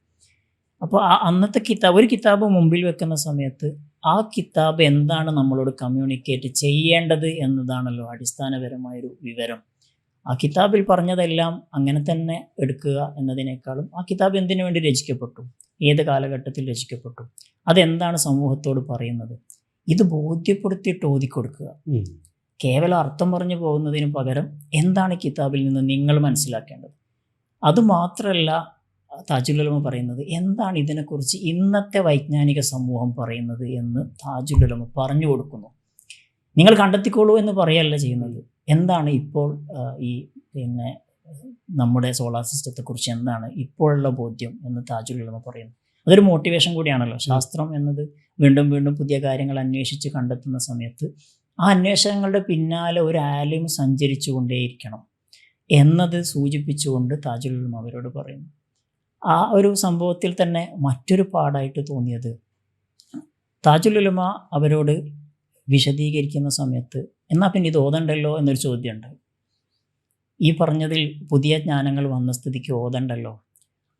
അപ്പോൾ അന്നത്തെ ഒരു കിതാബ് മുമ്പിൽ വെക്കുന്ന സമയത്ത് ആ കിതാബ് എന്താണ് നമ്മളോട് കമ്മ്യൂണിക്കേറ്റ് ചെയ്യേണ്ടത് എന്നതാണല്ലോ അടിസ്ഥാനപരമായൊരു വിവരം. ആ കിതാബിൽ പറഞ്ഞതെല്ലാം അങ്ങനെ തന്നെ എടുക്കുക എന്നതിനേക്കാളും ആ കിതാബ് എന്തിനു വേണ്ടി രചിക്കപ്പെട്ടു, ഏത് കാലഘട്ടത്തിൽ രചിക്കപ്പെട്ടു, അതെന്താണ് സമൂഹത്തോട് പറയുന്നത്, ഇത് ബോധ്യപ്പെടുത്തിയിട്ട് ഓതിക്കൊടുക്കുക. കേവലം അർത്ഥം പറഞ്ഞു പോകുന്നതിന് പകരം എന്താണ് കിതാബിൽ നിന്ന് നിങ്ങൾ മനസ്സിലാക്കേണ്ടത്. അതുമാത്രമല്ല താജുൽ ഉലമ പറയുന്നത്, എന്താണ് ഇതിനെക്കുറിച്ച് ഇന്നത്തെ വൈജ്ഞാനിക സമൂഹം പറയുന്നത് എന്ന് താജുൽ ഉലമ പറഞ്ഞു കൊടുക്കുന്നു. നിങ്ങൾ കണ്ടെത്തിക്കോളൂ എന്ന് പറയല്ല ചെയ്യുന്നത്. എന്താണ് ഇപ്പോൾ ഈ നമ്മുടെ സോളാർ സിസ്റ്റത്തെക്കുറിച്ച് എന്താണ് ഇപ്പോഴുള്ള ബോധ്യം എന്ന് താജുൽ ഉലമ പറയുന്നു. അതൊരു മോട്ടിവേഷൻ കൂടിയാണല്ലോ. ശാസ്ത്രം എന്നത് വീണ്ടും വീണ്ടും പുതിയ കാര്യങ്ങൾ അന്വേഷിച്ച് കണ്ടെത്തുന്ന സമയത്ത് ആ അന്വേഷണങ്ങളുടെ പിന്നാലെ ഒരു ആലിം സഞ്ചരിച്ചു കൊണ്ടേയിരിക്കണം എന്നത് സൂചിപ്പിച്ചുകൊണ്ട് താജുൽ ഉലമ അവരോട് പറയുന്നു. ആ ഒരു സംഭവത്തിൽ തന്നെ മറ്റൊരു പാഠമായിട്ട് തോന്നിയത്, താജുൽ ഉലമ അവരോട് വിശദീകരിക്കുന്ന സമയത്ത് എന്നാൽ പിന്നെ ഇത് ഓതണ്ടല്ലോ എന്നൊരു ചോദ്യമുണ്ട്. ഈ പറഞ്ഞതിൽ പുതിയ ജ്ഞാനങ്ങൾ വന്ന സ്ഥിതിക്ക് ഓതണ്ടല്ലോ,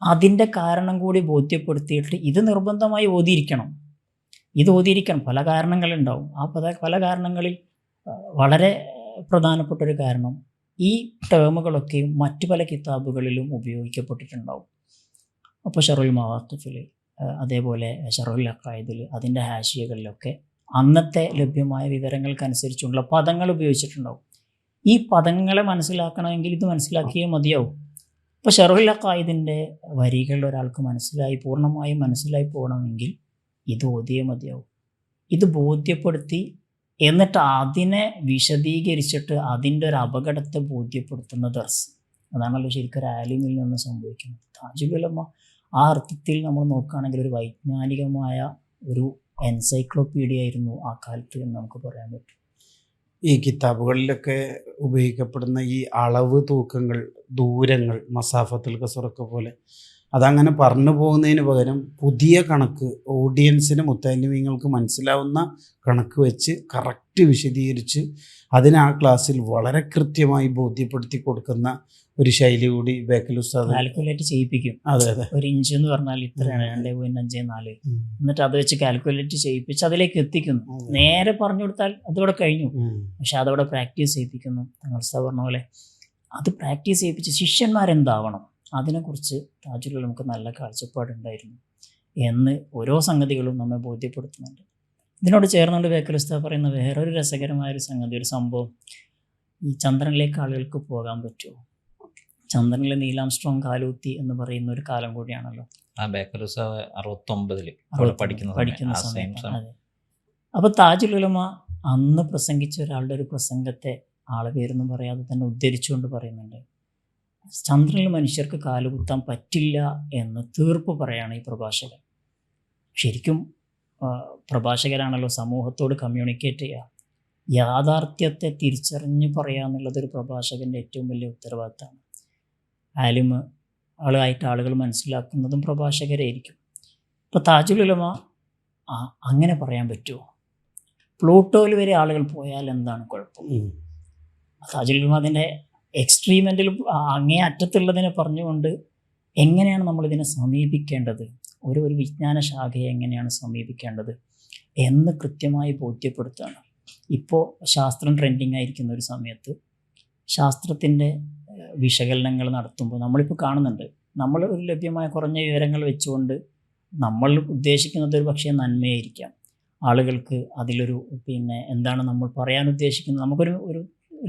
അതിൻ്റെ കാരണം കൂടി ബോധ്യപ്പെടുത്തിയിട്ട് ഇത് നിർബന്ധമായി ഓതിയിരിക്കണം. പല കാരണങ്ങളുണ്ടാവും. ആ പല കാരണങ്ങളിൽ വളരെ പ്രധാനപ്പെട്ടൊരു കാരണം ഈ ടേമുകളൊക്കെയും മറ്റു പല കിതാബുകളിലും ഉപയോഗിക്കപ്പെട്ടിട്ടുണ്ടാവും. അപ്പോൾ ഷറുൽ മവാഖിഫിൽ, അതേപോലെ ഷറുൽ അഖായിദിൽ, അതിൻ്റെ ഹാഷിയകളിലൊക്കെ അന്നത്തെ ലഭ്യമായ വിവരങ്ങൾക്കനുസരിച്ചുള്ള പദങ്ങൾ ഉപയോഗിച്ചിട്ടുണ്ടാവും. ഈ പദങ്ങളെ മനസ്സിലാക്കണമെങ്കിൽ ഇത് മനസ്സിലാക്കിയേ മതിയാവും. ഇപ്പോൾ ഷറുൽ അഖായിദിൻ്റെ വരികൾ ഒരാൾക്ക് പൂർണ്ണമായും മനസ്സിലായി പോകണമെങ്കിൽ ഇത് ഓതിയേ മതിയാവും. ഇത് ബോധ്യപ്പെടുത്തി എന്നിട്ട് അതിനെ വിശദീകരിച്ചിട്ട് അതിൻ്റെ ഒരു അപകടത്തെ ബോധ്യപ്പെടുത്തുന്ന ദർസ്, അതാണല്ലോ ശരിക്കും ഒരു ആലിമിൽ നിന്ന് സംഭവിക്കുന്നത്. താജുൽ ഉലമ ആ അർത്ഥത്തിൽ നമ്മൾ നോക്കുകയാണെങ്കിൽ ഒരു വൈജ്ഞാനികമായ ഒരു എൻസൈക്ലോപീഡിയ ആയിരുന്നു ആ കാലത്ത് എന്ന് നമുക്ക് പറയാൻ പറ്റും. ഈ കിതാബുകളിലൊക്കെ ഉപയോഗിക്കപ്പെടുന്ന ഈ അളവ് തൂക്കങ്ങൾ, ദൂരങ്ങൾ, മസാഫത്തുൽ കസറൊക്കെ പോലെ അതങ്ങനെ പറഞ്ഞു പോകുന്നതിന് പകരം പുതിയ കണക്ക്, ഓഡിയൻസിന് മുത്തഅല്ലിമീങ്ങൾക്ക് മനസ്സിലാവുന്ന കണക്ക് വെച്ച് കറക്റ്റ് വിശദീകരിച്ച് അതിനെ ആ ക്ലാസ്സിൽ വളരെ കൃത്യമായി ബോധ്യപ്പെടുത്തി കൊടുക്കുന്ന ഒരു ശൈലി കൂടി ബേക്കൽ ഉസ്താദ് കാൽക്കുലേറ്റ് ചെയ്യിപ്പിക്കും. അതെ അതെ, ഒരു ഇഞ്ച് എന്ന് പറഞ്ഞാൽ ഇത്രയാണ്, 2.54, എന്നിട്ട് അത് വെച്ച് കാൽക്കുലേറ്റ് ചെയ്യിപ്പിച്ച് അതിലേക്ക് എത്തിക്കുന്നു. നേരെ പറഞ്ഞു കൊടുത്താൽ അതോടെ കഴിഞ്ഞു. പക്ഷെ അതോടെ പ്രാക്ടീസ് ചെയ്യിപ്പിക്കുന്നു. തങ്ങൾ ഉസ്താദ് പറഞ്ഞ പോലെ അത് പ്രാക്ടീസ് ചെയ്യിപ്പിച്ച് ശിഷ്യന്മാരെന്താവണം അതിനെക്കുറിച്ച് താജുൽ ഉലമക്ക് നല്ല കാഴ്ചപ്പാടുണ്ടായിരുന്നു എന്ന് ഓരോ സംഗതികളും നമ്മെ ബോധ്യപ്പെടുത്തുന്നുണ്ട്. ഇതിനോട് ചേർന്നുകൊണ്ട് ബേക്കൽ ഉസ്താദ് പറയുന്ന വേറൊരു രസകരമായൊരു സംഗതി, ഒരു സംഭവം, ഈ ചന്ദ്രനിലേക്ക് ആളുകൾക്ക് പോകാൻ പറ്റുമോ? ചന്ദ്രനിൽ നീലാംസ്ട്രോങ് കാലൂത്തി എന്ന് പറയുന്ന ഒരു കാലം കൂടിയാണല്ലോ. ആ ബേക്കലൂസ 69 പഠിക്കുന്ന സമയത്ത്. അതെ. അപ്പോൾ താജുൽ ഉലമ അന്ന് പ്രസംഗിച്ച ഒരാളുടെ ഒരു പ്രസംഗത്തെ ആളെ പേരൊന്നും പറയാതെ തന്നെ ഉദ്ധരിച്ചുകൊണ്ട് പറയുന്നുണ്ട്, ചന്ദ്രനിൽ മനുഷ്യർക്ക് കാലുകുത്താൻ പറ്റില്ല എന്ന് തീർപ്പ് പറയാണ് ഈ പ്രഭാഷകൻ. ശരിക്കും പ്രഭാഷകരാണല്ലോ സമൂഹത്തോട് കമ്മ്യൂണിക്കേറ്റ് ചെയ്യുക. യാഥാർത്ഥ്യത്തെ തിരിച്ചറിഞ്ഞ് പറയുക എന്നുള്ളതൊരു പ്രഭാഷകൻ്റെ ഏറ്റവും വലിയ ഉത്തരവാദിത്തമാണ്. ആലിമ് ആളായിട്ട് ആളുകൾ മനസ്സിലാക്കുന്നതും പ്രഭാഷകരായിരിക്കും. ഇപ്പോൾ താജുൽ ഉലമ അങ്ങനെ പറയാൻ പറ്റുമോ? പ്ലൂട്ടോയിൽ വരെ ആളുകൾ പോയാൽ എന്താണ് കുഴപ്പം? താജുൽ ഉലമ അതിൻ്റെ എക്സ്ട്രീമെൻറ്റിൽ അങ്ങേ അറ്റത്തുള്ളതിനെ പറഞ്ഞുകൊണ്ട് എങ്ങനെയാണ് നമ്മളിതിനെ സമീപിക്കേണ്ടത്, ഒരു വിജ്ഞാന ശാഖയെ എങ്ങനെയാണ് സമീപിക്കേണ്ടത് എന്ന് കൃത്യമായി ബോധ്യപ്പെടുത്തുകയാണ്. ഇപ്പോൾ ശാസ്ത്രം ട്രെൻഡിങ് ആയിരിക്കുന്ന ഒരു സമയത്ത് ശാസ്ത്രത്തിൻ്റെ വിശകലനങ്ങൾ നടത്തുമ്പോൾ നമ്മളിപ്പോൾ കാണുന്നുണ്ട്, നമ്മൾ ഒരു ലഭ്യമായ കുറഞ്ഞ വിവരങ്ങൾ വെച്ചുകൊണ്ട് നമ്മൾ ഉദ്ദേശിക്കുന്നത് ഒരു പക്ഷേ നന്മയായിരിക്കാം. ആളുകൾക്ക് അതിലൊരു എന്താണ് നമ്മൾ പറയാൻ ഉദ്ദേശിക്കുന്നത്, നമുക്കൊരു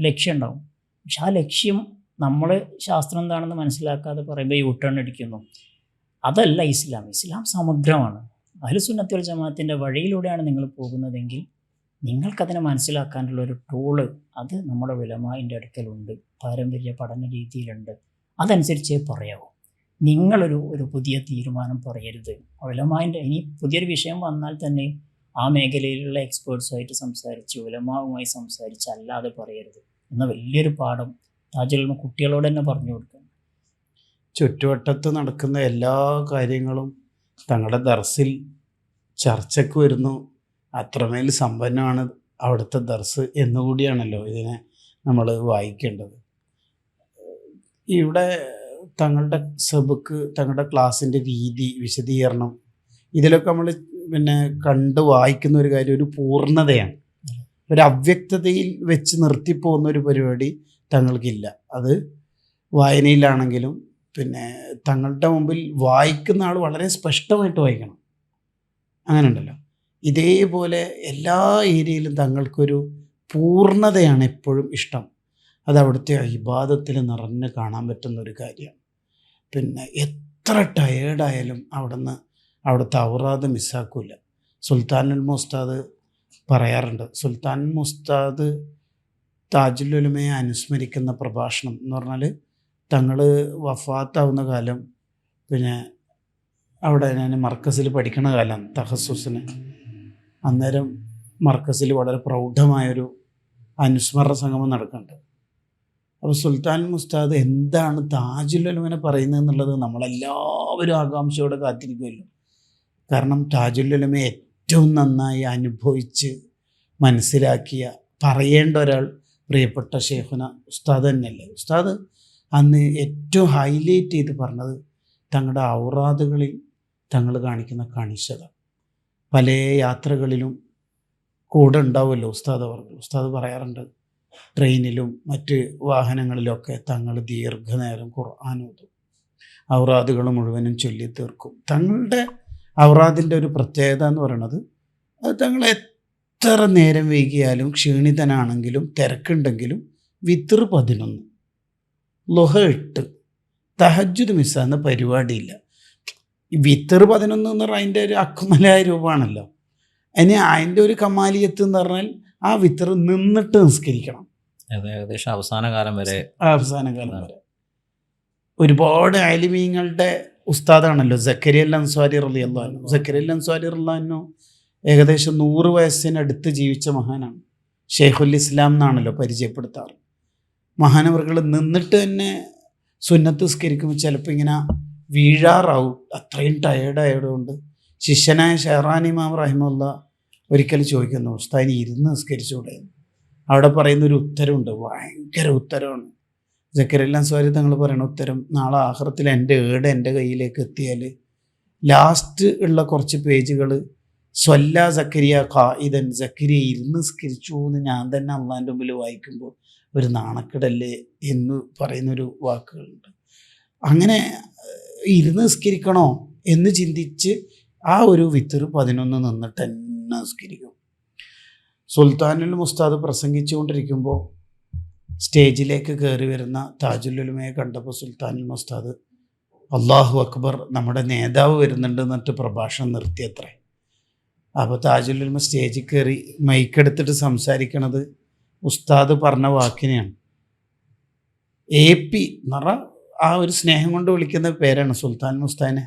ലക്ഷ്യം ഉണ്ടാവും. പക്ഷെ ആ ലക്ഷ്യം നമ്മൾ ശാസ്ത്രം എന്താണെന്ന് മനസ്സിലാക്കാതെ പറയുമ്പോൾ യൂട്ടേൺ അടിക്കുന്നു. അതല്ല ഇസ്ലാം. ഇസ്ലാം സമഗ്രമാണ്. അഹ്ലുസുന്നത്ത് വൽ ജമാഅത്തിൻ്റെ വഴിയിലൂടെയാണ് നിങ്ങൾ പോകുന്നതെങ്കിൽ നിങ്ങൾക്കതിനെ മനസ്സിലാക്കാനുള്ള ഒരു ടൂള് അത് നമ്മുടെ ഉലമാഇൻ്റെ അടുക്കലുണ്ട്, പാരമ്പര്യ പഠന രീതിയിലുണ്ട്. അതനുസരിച്ചേ പറയാവൂ. നിങ്ങളൊരു പുതിയ തീരുമാനം പറയരുത്. ഉലമാഇൻ്റെ ഇനി പുതിയൊരു വിഷയം വന്നാൽ തന്നെ ആ മേഖലയിലുള്ള എക്സ്പേർട്സുമായിട്ട് സംസാരിച്ച് ഉലമാവുമായി സംസാരിച്ച് അല്ലാതെ പറയരുത് എന്ന വലിയൊരു പാഠം താജുൽ ഉലമ കുട്ടികളോട് തന്നെ പറഞ്ഞു കൊടുക്കുന്നു. ചുറ്റുവട്ടത്ത് നടക്കുന്ന എല്ലാ കാര്യങ്ങളും തങ്ങളുടെ ദർസിൽ ചർച്ചയ്ക്ക് വരുന്നു. അത്രമേൽ സമ്പന്നമാണ് അവിടുത്തെ ദർസ് എന്നുകൂടിയാണല്ലോ ഇതിനെ നമ്മൾ വായിക്കേണ്ടത്. ഇവിടെ തങ്ങളുടെ സബക്ക്, തങ്ങളുടെ ക്ലാസ്സിൻ്റെ രീതി, വിശദീകരണം, ഇതിലൊക്കെ നമ്മൾ കണ്ട് വായിക്കുന്ന ഒരു കാര്യം ഒരു പൂർണ്ണതയാണ്. ഒരു അവ്യക്തതയിൽ വെച്ച് നിർത്തിപ്പോകുന്ന ഒരു പരിപാടി തങ്ങൾക്കില്ല. അത് വായനയിലാണെങ്കിലും തങ്ങളുടെ മുമ്പിൽ വായിക്കുന്ന ആൾ വളരെ സ്പഷ്ടമായിട്ട് വായിക്കണം. അങ്ങനെ ഉണ്ടല്ലോ. ഇതേപോലെ എല്ലാ ഏരിയയിലും തങ്ങൾക്കൊരു പൂർണ്ണതയാണ് എപ്പോഴും ഇഷ്ടം. അത് അവിടുത്തെ ഇബാദത്തിൽ നിറഞ്ഞ് കാണാൻ പറ്റുന്ന ഒരു കാര്യമാണ്. എത്ര ടയേർഡായാലും അവിടുത്തെ ഔറാദ് മിസ്സാക്കില്ല. സുൽത്താനുൽ ഉസ്താദ് പറയാറുണ്ട്, സുൽത്താനുൽ ഉസ്താദ് താജുൽ ഉലമയെ അനുസ്മരിക്കുന്ന പ്രഭാഷണം എന്ന് പറഞ്ഞാൽ തങ്ങൾ വഫാത്താവുന്ന കാലം, അവിടെ ഞാൻ മർക്കസിൽ പഠിക്കുന്ന കാലം തഹസ്സുസിന്, അന്നേരം മർക്കസിൽ വളരെ പ്രൗഢമായൊരു അനുസ്മരണ സംഗമം നടക്കുന്നുണ്ട്. അപ്പോൾ സുൽത്താനുൽ ഉസ്താദ് എന്താണ് താജുൽ ഉലമനെ പറയുന്നത് എന്നുള്ളത് നമ്മളെല്ലാവരും ആകാംക്ഷയോടെ കാത്തിരിക്കുമല്ലോ. കാരണം താജുൽ ഉലമയെ ഏറ്റവും നന്നായി അനുഭവിച്ച് മനസ്സിലാക്കിയ പറയേണ്ട ഒരാൾ പ്രിയപ്പെട്ട ഷെയ്ഖുന ഉസ്താദ് തന്നെയല്ലേ. ഉസ്താദ് അന്ന് ഏറ്റവും ഹൈലൈറ്റ് ചെയ്ത് പറഞ്ഞത് തങ്ങളുടെ ഔറാദുകളിൽ തങ്ങൾ കാണിക്കുന്ന കണിശത. പല യാത്രകളിലും കൂടെ ഉണ്ടാവുമല്ലോ ഉസ്താദ് പറയാറുണ്ട്, ട്രെയിനിലും മറ്റ് വാഹനങ്ങളിലൊക്കെ തങ്ങൾ ദീർഘനേരം ഖുർആൻ ഓതും, ഔറാദുകൾ മുഴുവനും ചൊല്ലി തീർക്കും. തങ്ങളുടെ ഔറാദിൻ്റെ ഒരു പ്രത്യേകത എന്ന് പറയുന്നത് അത് തങ്ങൾ എത്ര നേരം വൈകിയാലും ക്ഷീണിതനാണെങ്കിലും തിരക്കുണ്ടെങ്കിലും വിത്ർ 11, ളുഹ 8, തഹജ്ജുദ് മിസ്സാകുന്ന പരിപാടിയില്ല. ഈ വിത്ർ 11 എന്ന് പറഞ്ഞാൽ അതിൻ്റെ ഒരു അക്മലായ രൂപമാണല്ലോ. അതിൻ്റെ ഒരു കമാലിയത്ത് എന്ന് പറഞ്ഞാൽ ആ വിത്ർ നിന്നിട്ട് നിസ്കരിക്കണം, ഏകദേശം അവസാന കാലം വരെ. ഒരുപാട് ആലിമീങ്ങളുടെ ഉസ്താദാണല്ലോ സക്കരിയ അൽ അൻസ്വാരി റളിയല്ലാഹു അൻഹു. സക്കരിയ അൽ അൻസ്വാരി റളിയല്ലാഹു അൻഹു ഏകദേശം 100 വയസ്സിനടുത്ത് ജീവിച്ച മഹാനാണ്. ഷെയ്ഖുൽ ഇസ്ലാം എന്നാണല്ലോ പരിചയപ്പെടുത്താറ്. മഹാനവറുകൾ നിന്നിട്ട് തന്നെ സുന്നത്ത് നിസ്കരിക്കുമ്പോൾ ചിലപ്പോൾ ഇങ്ങനെ വീഴാറാവും, അത്രയും ടയേർഡായതുകൊണ്ട്. ശിഷ്യനായ ഷെഹ്റാനി ഇമാം റഹിമഹുല്ലാ ഒരിക്കൽ ചോദിക്കുന്നു, ഉസ്താദിന് ഇരുന്ന് നിസ്കരിച്ചുകൂടെ? അവിടെ പറയുന്നൊരു ഉത്തരവുണ്ട്, ഭയങ്കര ഉത്തരവാണ്. സക്കരിയ അൽ അൻസ്വാരി തങ്ങൾ പറയുന്ന ഉത്തരം, നാളെ ആഖിറത്തിൽ എൻ്റെ കയ്യിലേക്ക് എത്തിയാൽ ലാസ്റ്റ് ഉള്ള കുറച്ച് പേജുകൾ സ്വല്ല സക്കരിയ ഖായിദൻ, സക്കരിയ ഇരുന്ന് നിസ്കരിച്ചു എന്ന് ഞാൻ തന്നെ അള്ളാൻ്റെ മുമ്പിൽ വായിക്കുമ്പോൾ ഒരു നാണക്കെടല്ലേ എന്ന് പറയുന്നൊരു വാക്കുകളുണ്ട്. അങ്ങനെ ഇരുന്ന് നിസ്കരിക്കണോ എന്ന് ചിന്തിച്ച് ആ ഒരു വിത്ർ 11 നിന്നിട്ട് തന്നെ നിസ്കരിക്കും. സുൽത്താനുൽ ഉസ്താദ് പ്രസംഗിച്ചുകൊണ്ടിരിക്കുമ്പോൾ സ്റ്റേജിലേക്ക് കയറി വരുന്ന താജുൽ ഉലമയെ കണ്ടപ്പോൾ സുൽത്താനുൽ ഉസ്താദ് അള്ളാഹു അക്ബർ, നമ്മുടെ നേതാവ് വരുന്നുണ്ട് എന്നിട്ട് പ്രഭാഷണം നിർത്തിയത്രേ. അപ്പോൾ താജുൽ ഉലമ സ്റ്റേജിൽ കയറി മൈക്കെടുത്തിട്ട് സംസാരിക്കണത് ഉസ്താദ് പറഞ്ഞ വാക്കിനെയാണ്. AP നിറ ആ ഒരു സ്നേഹം കൊണ്ട് വിളിക്കുന്ന പേരാണ് സുൽത്താൻ ഉസ്താദിനെ.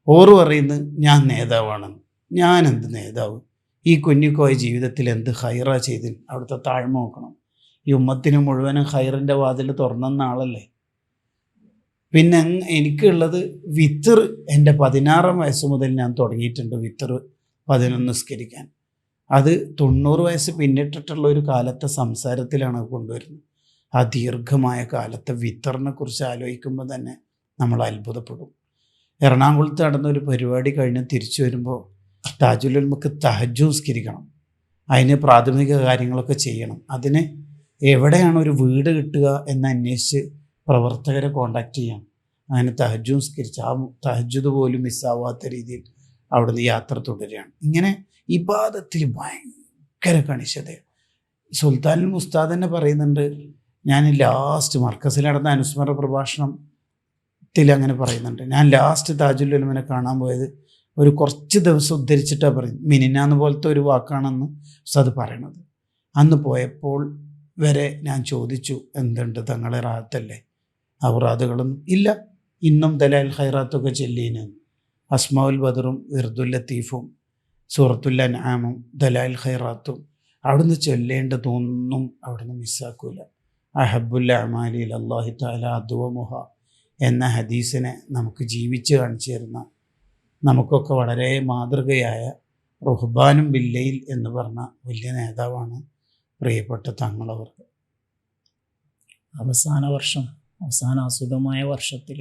ഓറ് പറയുന്നത് ഞാൻ നേതാവാണെന്ന്. ഞാൻ എന്ത് നേതാവ്? ഈ കുഞ്ഞിക്കോയ ജീവിതത്തിൽ എന്ത് ഹൈറാ ചെയ്തിന്? അവിടുത്തെ താഴ്മ നോക്കണം. ഈ ഉമ്മത്തിന് മുഴുവനും ഹൈറിൻ്റെ വാതിൽ തുറന്നെന്ന ആളല്ലേ. പിന്നെ എനിക്കുള്ളത് വിത്തർ. എൻ്റെ 16 വയസ്സ് മുതൽ ഞാൻ തുടങ്ങിയിട്ടുണ്ട് വിത്തർ 11 നിസ്കരിക്കാൻ. അത് 90 വയസ്സ് പിന്നിട്ടിട്ടുള്ള ഒരു കാലത്തെ സംസാരത്തിലാണ് കൊണ്ടുവരുന്നത്. ആ ദീർഘമായ കാലത്തെ വിത്തറിനെ കുറിച്ച് ആലോചിക്കുമ്പോൾ തന്നെ നമ്മൾ അത്ഭുതപ്പെടും. എറണാകുളത്ത് നടന്നൊരു പരിപാടി കഴിഞ്ഞ് തിരിച്ചു വരുമ്പോൾ താജുൽ ഉലമക്ക് തഹജ്ജുദ് നിസ്കരിക്കണം. അതിന് പ്രാഥമിക കാര്യങ്ങളൊക്കെ ചെയ്യണം. അതിന് എവിടെയാണ് ഒരു വീട് കിട്ടുക എന്ന് അന്വേഷിച്ച് പ്രവർത്തകരെ കോണ്ടാക്ട് ചെയ്യണം. അങ്ങനെ തഹജ്ജുദ് നിസ്കരിച്ച് ആ തഹജ്ജുദ് പോലും മിസ്സാവാത്ത രീതിയിൽ അവിടുന്ന് യാത്ര തുടരുകയാണ്. ഇങ്ങനെ ഇബാദത്തിൽ ഭയങ്കര കണിശത. സുൽത്താനുൽ ഉസ്താദ് തന്നെ പറയുന്നുണ്ട്, ഞാൻ ലാസ്റ്റ് മർക്കസിൽ നടന്ന അനുസ്മരണ പ്രഭാഷണത്തിൽ അങ്ങനെ പറയുന്നുണ്ട്, ഞാൻ ലാസ്റ്റ് താജുൽ ഉലമനെ കാണാൻ പോയത് ഒരു കുറച്ച് ദിവസം ഉദ്ധരിച്ചിട്ടാണ് പറയുന്നത്. മിനിനാന്ന് പോലത്തെ ഒരു വാക്കാണെന്ന് ഉസ്താദ് പറയണത്. അന്ന് പോയപ്പോൾ വരെ ഞാൻ ചോദിച്ചു, എന്തുണ്ട് തങ്ങളെ റാഹത്തല്ലേ? ഔറാദുകളൊന്നും ഇല്ല, ഇന്നും ദലാൽ ഖൈറാത്തൊക്കെ ചെല്ലീന്. അസ്മാഉൽ ബദറും വിർദുൽ ലത്തീഫും സൂറത്തുൽ അൻആമും ദലാൽ ഖൈറാത്തും അവിടുന്ന് ചൊല്ലേണ്ടതൊന്നും അവിടുന്ന് മിസ്സാക്കൂല. അഹബ്ബുൽ അഅമാലി ഇലല്ലാഹി തആല അദ്വമുഹ എന്ന ഹദീസിനെ നമുക്ക് ജീവിച്ച് കാണിച്ചു തരുന്ന, നമുക്കൊക്കെ വളരെ മാതൃകയായ റുഹ്ബാനും ബില്ലയിൽ എന്ന് പറഞ്ഞ വലിയ നേതാവാണ് പ്രിയപ്പെട്ട തങ്ങളവർക്ക്. അവസാന അസുഖമായ വർഷത്തിൽ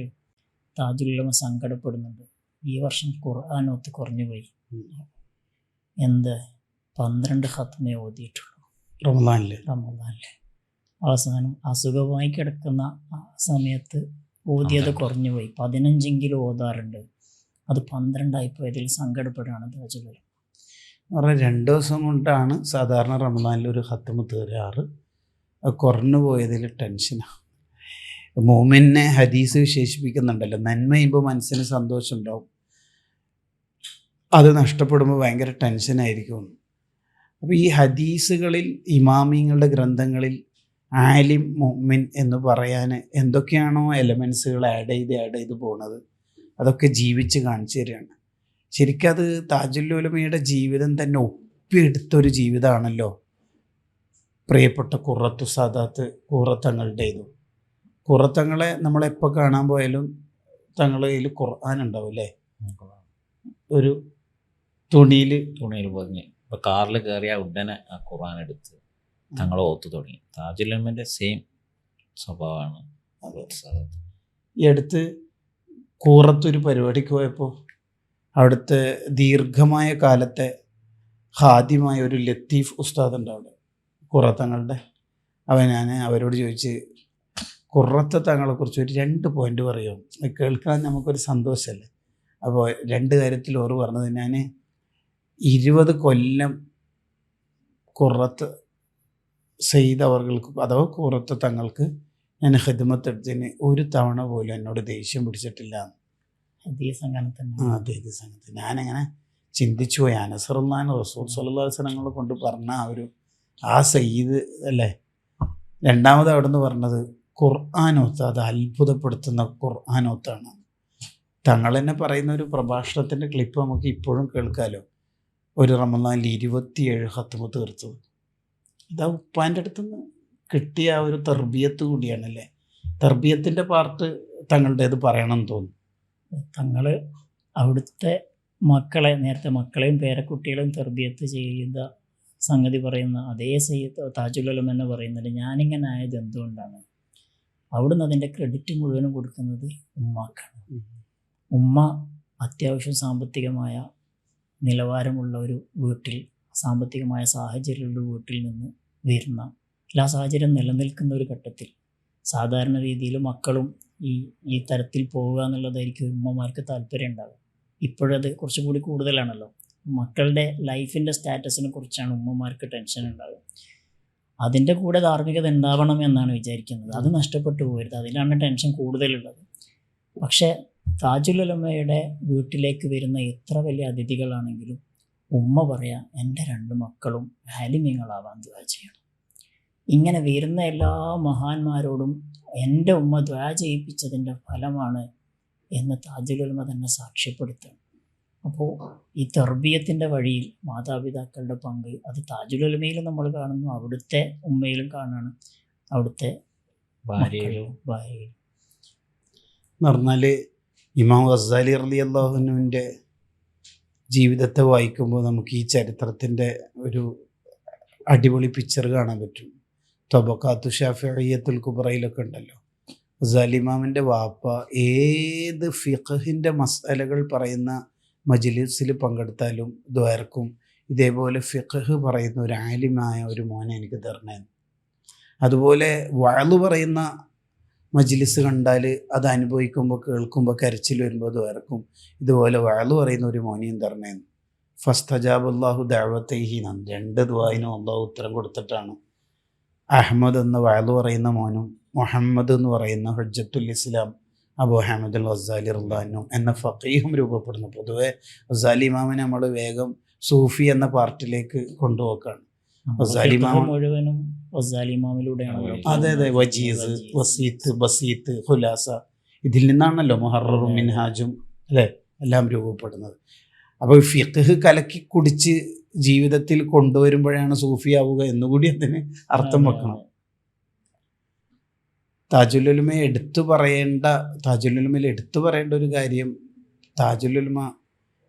താജുൽ ഉലമ സങ്കടപ്പെടുന്നുണ്ട്. ഈ വർഷം ഖുർആൻ ഒത്ത് കുറഞ്ഞുപോയി. എന്ത് 12 ഖത്മേ ഓതിയിട്ടുള്ളൂ റമദാനിൽ. അവസാനം അസുഖമായി കിടക്കുന്ന സമയത്ത് ഓതിയത് കുറഞ്ഞുപോയി. 15 ഓതാറുണ്ട്. അത് 12 പോയതിൽ സങ്കടപ്പെടുകയാണ് താജുൽ ഉലമ. പറഞ്ഞാൽ 2 ദിവസം കൊണ്ടാണ് സാധാരണ റമദാനിൽ ഒരു ഖത്മ് തീരാറ്. കുറഞ്ഞു പോയതിൽ ടെൻഷനാണ്. മോമിനെ ഹദീസ് വിശേഷിപ്പിക്കുന്നുണ്ടല്ലോ, നന്മ ചെയ്യുമ്പോൾ മനസ്സിന് സന്തോഷം ഉണ്ടാവും, അത് നഷ്ടപ്പെടുമ്പോൾ ഭയങ്കര ടെൻഷനായിരിക്കും. അപ്പോൾ ഈ ഹദീസുകളിൽ ഇമാമിങ്ങളുടെ ഗ്രന്ഥങ്ങളിൽ ആലിം മുഅ്മിൻ എന്ന് പറയാൻ എന്തൊക്കെയാണോ എലമെൻസുകൾ ആഡ് ചെയ്ത് പോണത് അതൊക്കെ ജീവിച്ച് കാണിച്ചു തരികയാണ്. ശരിക്കും അത് താജുൽ ഉലമയുടെ ജീവിതം തന്നെ ഒപ്പിയെടുത്തൊരു ജീവിതമാണല്ലോ പ്രിയപ്പെട്ട ഖുറത്തു സാദാത്ത് ഖുറത്തങ്ങളുടേത്. ഖുറത്തങ്ങളെ നമ്മളെപ്പോൾ കാണാൻ പോയാലും തങ്ങളുടെ കയ്യിൽ ഖുർആൻ ഉണ്ടാവും അല്ലേ, ഒരു തുണിയിൽ പൊതിഞ്ഞ്. ഇപ്പോൾ കാറിൽ കയറിയ ഉടനെ ആ ഖുർആൻ എടുത്ത് തങ്ങൾ ഓത്തു തുടങ്ങി. താജുൽ ഉലമയുടെ സെയിം സ്വഭാവമാണ്. ഈ അടുത്ത് കൂറത്തൊരു പരിപാടിക്ക് പോയപ്പോൾ അവിടുത്തെ ദീർഘമായ കാലത്തെ ഹാദ്യമായ ഒരു ലത്തീഫ് ഉസ്താദ് ഉണ്ട് അവിടെ ഖുറത്തങ്ങളുടെ. ഞാൻ അവരോട് ചോദിച്ച്, ഖുറത്ത് തങ്ങളെക്കുറിച്ച് ഒരു 2 പോയിൻ്റ് പറയുമോ? കേൾക്കാൻ നമുക്കൊരു സന്തോഷമല്ലേ. അപ്പോൾ 2 കാര്യത്തിൽ ഓറ് പറഞ്ഞത്, ഞാൻ 20 കൊല്ലം ഖുറത്ത് സെയ്ദ് അവർക്ക് അഥവാ ഖുറത്ത് തങ്ങൾക്ക് ഞാൻ ഖിദ്മത്ത് എടുത്തതിന് ഒരു തവണ പോലും എന്നോട് ദേഷ്യം പിടിച്ചിട്ടില്ല. അതേ സംഘത്തിന് ഞാനങ്ങനെ ചിന്തിച്ചു പോയി. അനസറുല്ലാൻ റസൂൽ സ്വല്ലല്ലാഹു അലൈഹി വസല്ലം കൊണ്ട് പറഞ്ഞ ആ സയ്യിദ് അല്ലേ. രണ്ടാമത് അവിടെ നിന്ന് പറഞ്ഞത് ഖുർആനോത്ത്, അത് അത്ഭുതപ്പെടുത്തുന്ന ഖുർആനോത്താണ്. തങ്ങൾ തന്നെ പറയുന്ന ഒരു പ്രഭാഷണത്തിൻ്റെ ക്ലിപ്പ് നമുക്ക് ഇപ്പോഴും കേൾക്കാമല്ലോ. ഒരു റമദാനിൽ 27 ഖത്മ് തീർത്തത്. ഇതാ ഉപ്പാൻ്റെ അടുത്തുനിന്ന് കിട്ടിയ ആ ഒരു തർബിയത്ത് കൂടിയാണല്ലേ. തർബിയത്തിൻ്റെ പാർട്ട് തങ്ങളുടേത് പറയണമെന്ന് തോന്നുന്നു. തങ്ങൾ അവിടുത്തെ നേരത്തെ മക്കളെയും പേരക്കുട്ടികളെയും തർബിയത്ത് ചെയ്ത സംഗതി പറയുന്ന അതേ സയ്യിദ് താജുൽ ഉലമ എന്ന് പറയുന്നുണ്ട്, ഞാനിങ്ങനെ ആയത് എന്തുകൊണ്ടാണ്? അവിടുന്ന് അതിൻ്റെ ക്രെഡിറ്റ് മുഴുവനും കൊടുക്കുന്നത് ഉമ്മാക്കാണ്. ഉമ്മ അത്യാവശ്യം സാമ്പത്തികമായ നിലവാരമുള്ള ഒരു വീട്ടിൽ, സാമ്പത്തികമായ സാഹചര്യമുള്ള വീട്ടിൽ നിന്ന് വരുന്ന, എല്ലാ സാഹചര്യം നിലനിൽക്കുന്ന ഒരു ഘട്ടത്തിൽ സാധാരണ രീതിയിൽ മക്കളും ഈ തരത്തിൽ പോവുക എന്നുള്ളതായിരിക്കും ഉമ്മമാർക്ക് താല്പര്യം ഉണ്ടാകും. ഇപ്പോഴത് കുറച്ചുകൂടി കൂടുതലാണല്ലോ. മക്കളുടെ ലൈഫിൻ്റെ സ്റ്റാറ്റസിനെ കുറിച്ചാണ് ഉമ്മമാർക്ക് ടെൻഷൻ ഉണ്ടാകുക. അതിൻ്റെ കൂടെ ധാർമ്മികത ഉണ്ടാവണം എന്നാണ് വിചാരിക്കുന്നത്. അത് നഷ്ടപ്പെട്ടു പോകരുത്, അതിലാണ് ടെൻഷൻ കൂടുതലുള്ളത്. പക്ഷേ താജുൽ ഉലമയുടെ വീട്ടിലേക്ക് വരുന്ന എത്ര വലിയ അതിഥികളാണെങ്കിലും ഉമ്മ പറയാം, എൻ്റെ 2 മക്കളും ആലിമീങ്ങളാവാൻ ദുആ ചെയ്യണം. ഇങ്ങനെ വരുന്ന എല്ലാ മഹാന്മാരോടും എൻ്റെ ഉമ്മ ദുആ ചെയ്യിപ്പിച്ചതിൻ്റെ ഫലമാണ് എന്ന് താജുൽ ഉലമ തന്നെ സാക്ഷ്യപ്പെടുത്തുന്നു. അപ്പോൾ ഈ തർബിയത്തിൻ്റെ വഴിയിൽ മാതാപിതാക്കളുടെ പങ്ക് അത് താജുൽ ഉലമയിലും നമ്മൾ കാണുന്നു, അവിടുത്തെ ഉമ്മയിലും കാണാണ്, അവിടുത്തെ ഭാര്യയിലും ഭാര്യയിലും. എന്ന് പറഞ്ഞാൽ ഇമാം ഗസാലി റളിയല്ലാഹു അൻഹുവിൻ്റെ ജീവിതത്തെ വായിക്കുമ്പോൾ നമുക്ക് ഈ ചരിത്രത്തിൻ്റെ ഒരു അടിപൊളി പിക്ചർ കാണാൻ പറ്റും. തൊബക്കാത്തു ഷാഫിഇയ്യത്തുൽ കുബ്രയിലൊക്കെ ഉണ്ടല്ലോ, ഗസാലി ഇമാമിൻ്റെ വാപ്പ ഏത് ഫിഖഹിൻ്റെ മസലകൾ പറയുന്ന മജ്ലിസിൽ പങ്കെടുത്താലും ദ്വാരക്കും ഇതേപോലെ ഫിഖ് പറയുന്ന ഒരു ആലിമായ ഒരു മോനെ എനിക്ക് തരണേന്ന്. അതുപോലെ വഅള് പറയുന്ന മജ്ലിസ് കണ്ടാൽ അത് അനുഭവിക്കുമ്പോൾ കേൾക്കുമ്പോൾ കരച്ചിൽ വരുമ്പോൾ ദ്വാരക്കും ഇതുപോലെ വഅള് പറയുന്ന ഒരു മോനെയും തരണേന്ന്. ഫസ്തജാബല്ലാഹു ദഅവതൈഹി, 2 ദുആയിനും അള്ളാഹു ഉത്തരം കൊടുത്തിട്ടാണ് അഹമ്മദ് എന്ന വഅള് പറയുന്ന മോനും മുഹമ്മദ് എന്ന് പറയുന്ന ഹുജ്ജത്തുൽ ഇസ്ലാം അബൂ ഹമദ് അൽ ഗസാലി റളിയല്ലാഹു അൻഹു എന്ന ഫഖീഹും രൂപപ്പെടുന്നു. പൊതുവെ ഗസാലി ഇമാമിനെ നമ്മൾ വേഗം സൂഫി എന്ന പാർട്ടിലേക്ക് കൊണ്ടുപോക്കാണ്. ഗസാലി ഇമാം മുഴുവനും ഗസാലി ഇമാമിലൂടെയാണ്. അതെ അതെ, വജീസ്, വസീത്ത്, ബസീത്ത്, ഖുലാസ, ഇതിൽ നിന്നാണല്ലോ മുഹററും മിൻഹാജും അല്ലേ എല്ലാം രൂപപ്പെടുന്നത്. അപ്പോൾ ഫിഖ് കലക്കി കുടിച്ച് ജീവിതത്തിൽ കൊണ്ടുവരുമ്പോഴാണ് സൂഫിയാവുക എന്നുകൂടി അതിന് അർത്ഥം വെക്കണം. താജുൽ ഉലമയിൽ എടുത്തു പറയേണ്ട ഒരു കാര്യം, താജുൽ ഉലമ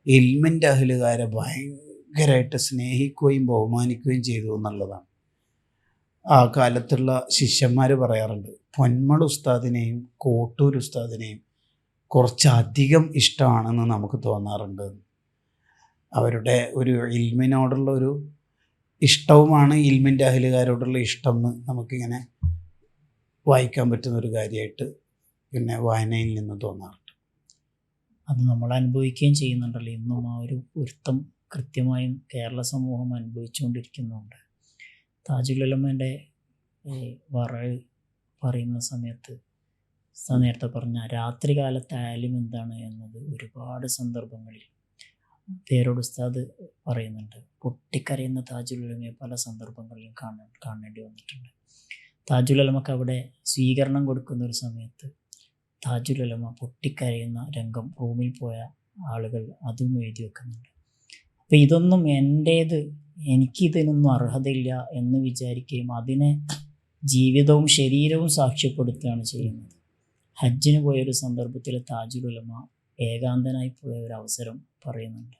ഇൽമിൻ്റെ അഹ്ലുകാരെ ഭയങ്കരമായിട്ട് സ്നേഹിക്കുകയും ബഹുമാനിക്കുകയും ചെയ്തു എന്നുള്ളതാണ്. ആ കാലത്തുള്ള ശിഷ്യന്മാർ പറയാറുണ്ട്, പൊന്മൾ ഉസ്താദിനെയും കോട്ടൂർ ഉസ്താദിനെയും കുറച്ചധികം ഇഷ്ടമാണെന്ന് നമുക്ക് തോന്നാറുണ്ട്. അവരുടെ ഒരു ഇൽമിനോടുള്ള ഒരു ഇഷ്ടവുമാണ് ഇൽമിൻ്റെ അഹ്ലുകാരോടുള്ള ഇഷ്ടം എന്ന് നമുക്കിങ്ങനെ വായിക്കാൻ പറ്റുന്ന ഒരു കാര്യമായിട്ട് പിന്നെ വായനയിൽ നിന്ന് തോന്നാറുണ്ട്. അത് നമ്മൾ അനുഭവിക്കുകയും ചെയ്യുന്നുണ്ടല്ലോ. ഇന്നും ആ ഒരു പൊരുത്തം കൃത്യമായും കേരള സമൂഹം അനുഭവിച്ചുകൊണ്ടിരിക്കുന്നുണ്ട്. താജുൽ ഉലമയുടെ വറഴ് പറയുന്ന സമയത്ത് നേരത്തെ പറഞ്ഞ രാത്രികാലത്തെ ആലിം എന്താണ് എന്നത് ഒരുപാട് സന്ദർഭങ്ങളിൽ പേരോട് ഉസ്താദ് പറയുന്നുണ്ട്. പൊട്ടിക്കരയുന്ന താജുൽ ഉലമയെ പല സന്ദർഭങ്ങളിലും കാണേണ്ടി വന്നിട്ടുണ്ട്. താജുൽ ഉലമക്ക് അവിടെ സ്വീകരണം കൊടുക്കുന്ന ഒരു സമയത്ത് താജുൽ ഉലമ പൊട്ടിക്കരയുന്ന രംഗം റൂമിൽ പോയ ആളുകൾ അതും എഴുതി വെക്കുന്നുണ്ട്. അപ്പോൾ ഇതൊന്നും എനിക്കിതിനൊന്നും അർഹതയില്ല എന്ന് വിചാരിക്കുകയും അതിനെ ജീവിതവും ശരീരവും സാക്ഷ്യപ്പെടുത്തുകയാണ് ചെയ്യുന്നത്. ഹജ്ജിന് പോയൊരു സന്ദർഭത്തിൽ താജുൽ ഉലമ ഏകാന്തനായി പോയ ഒരു അവസരം പറയുന്നുണ്ട്.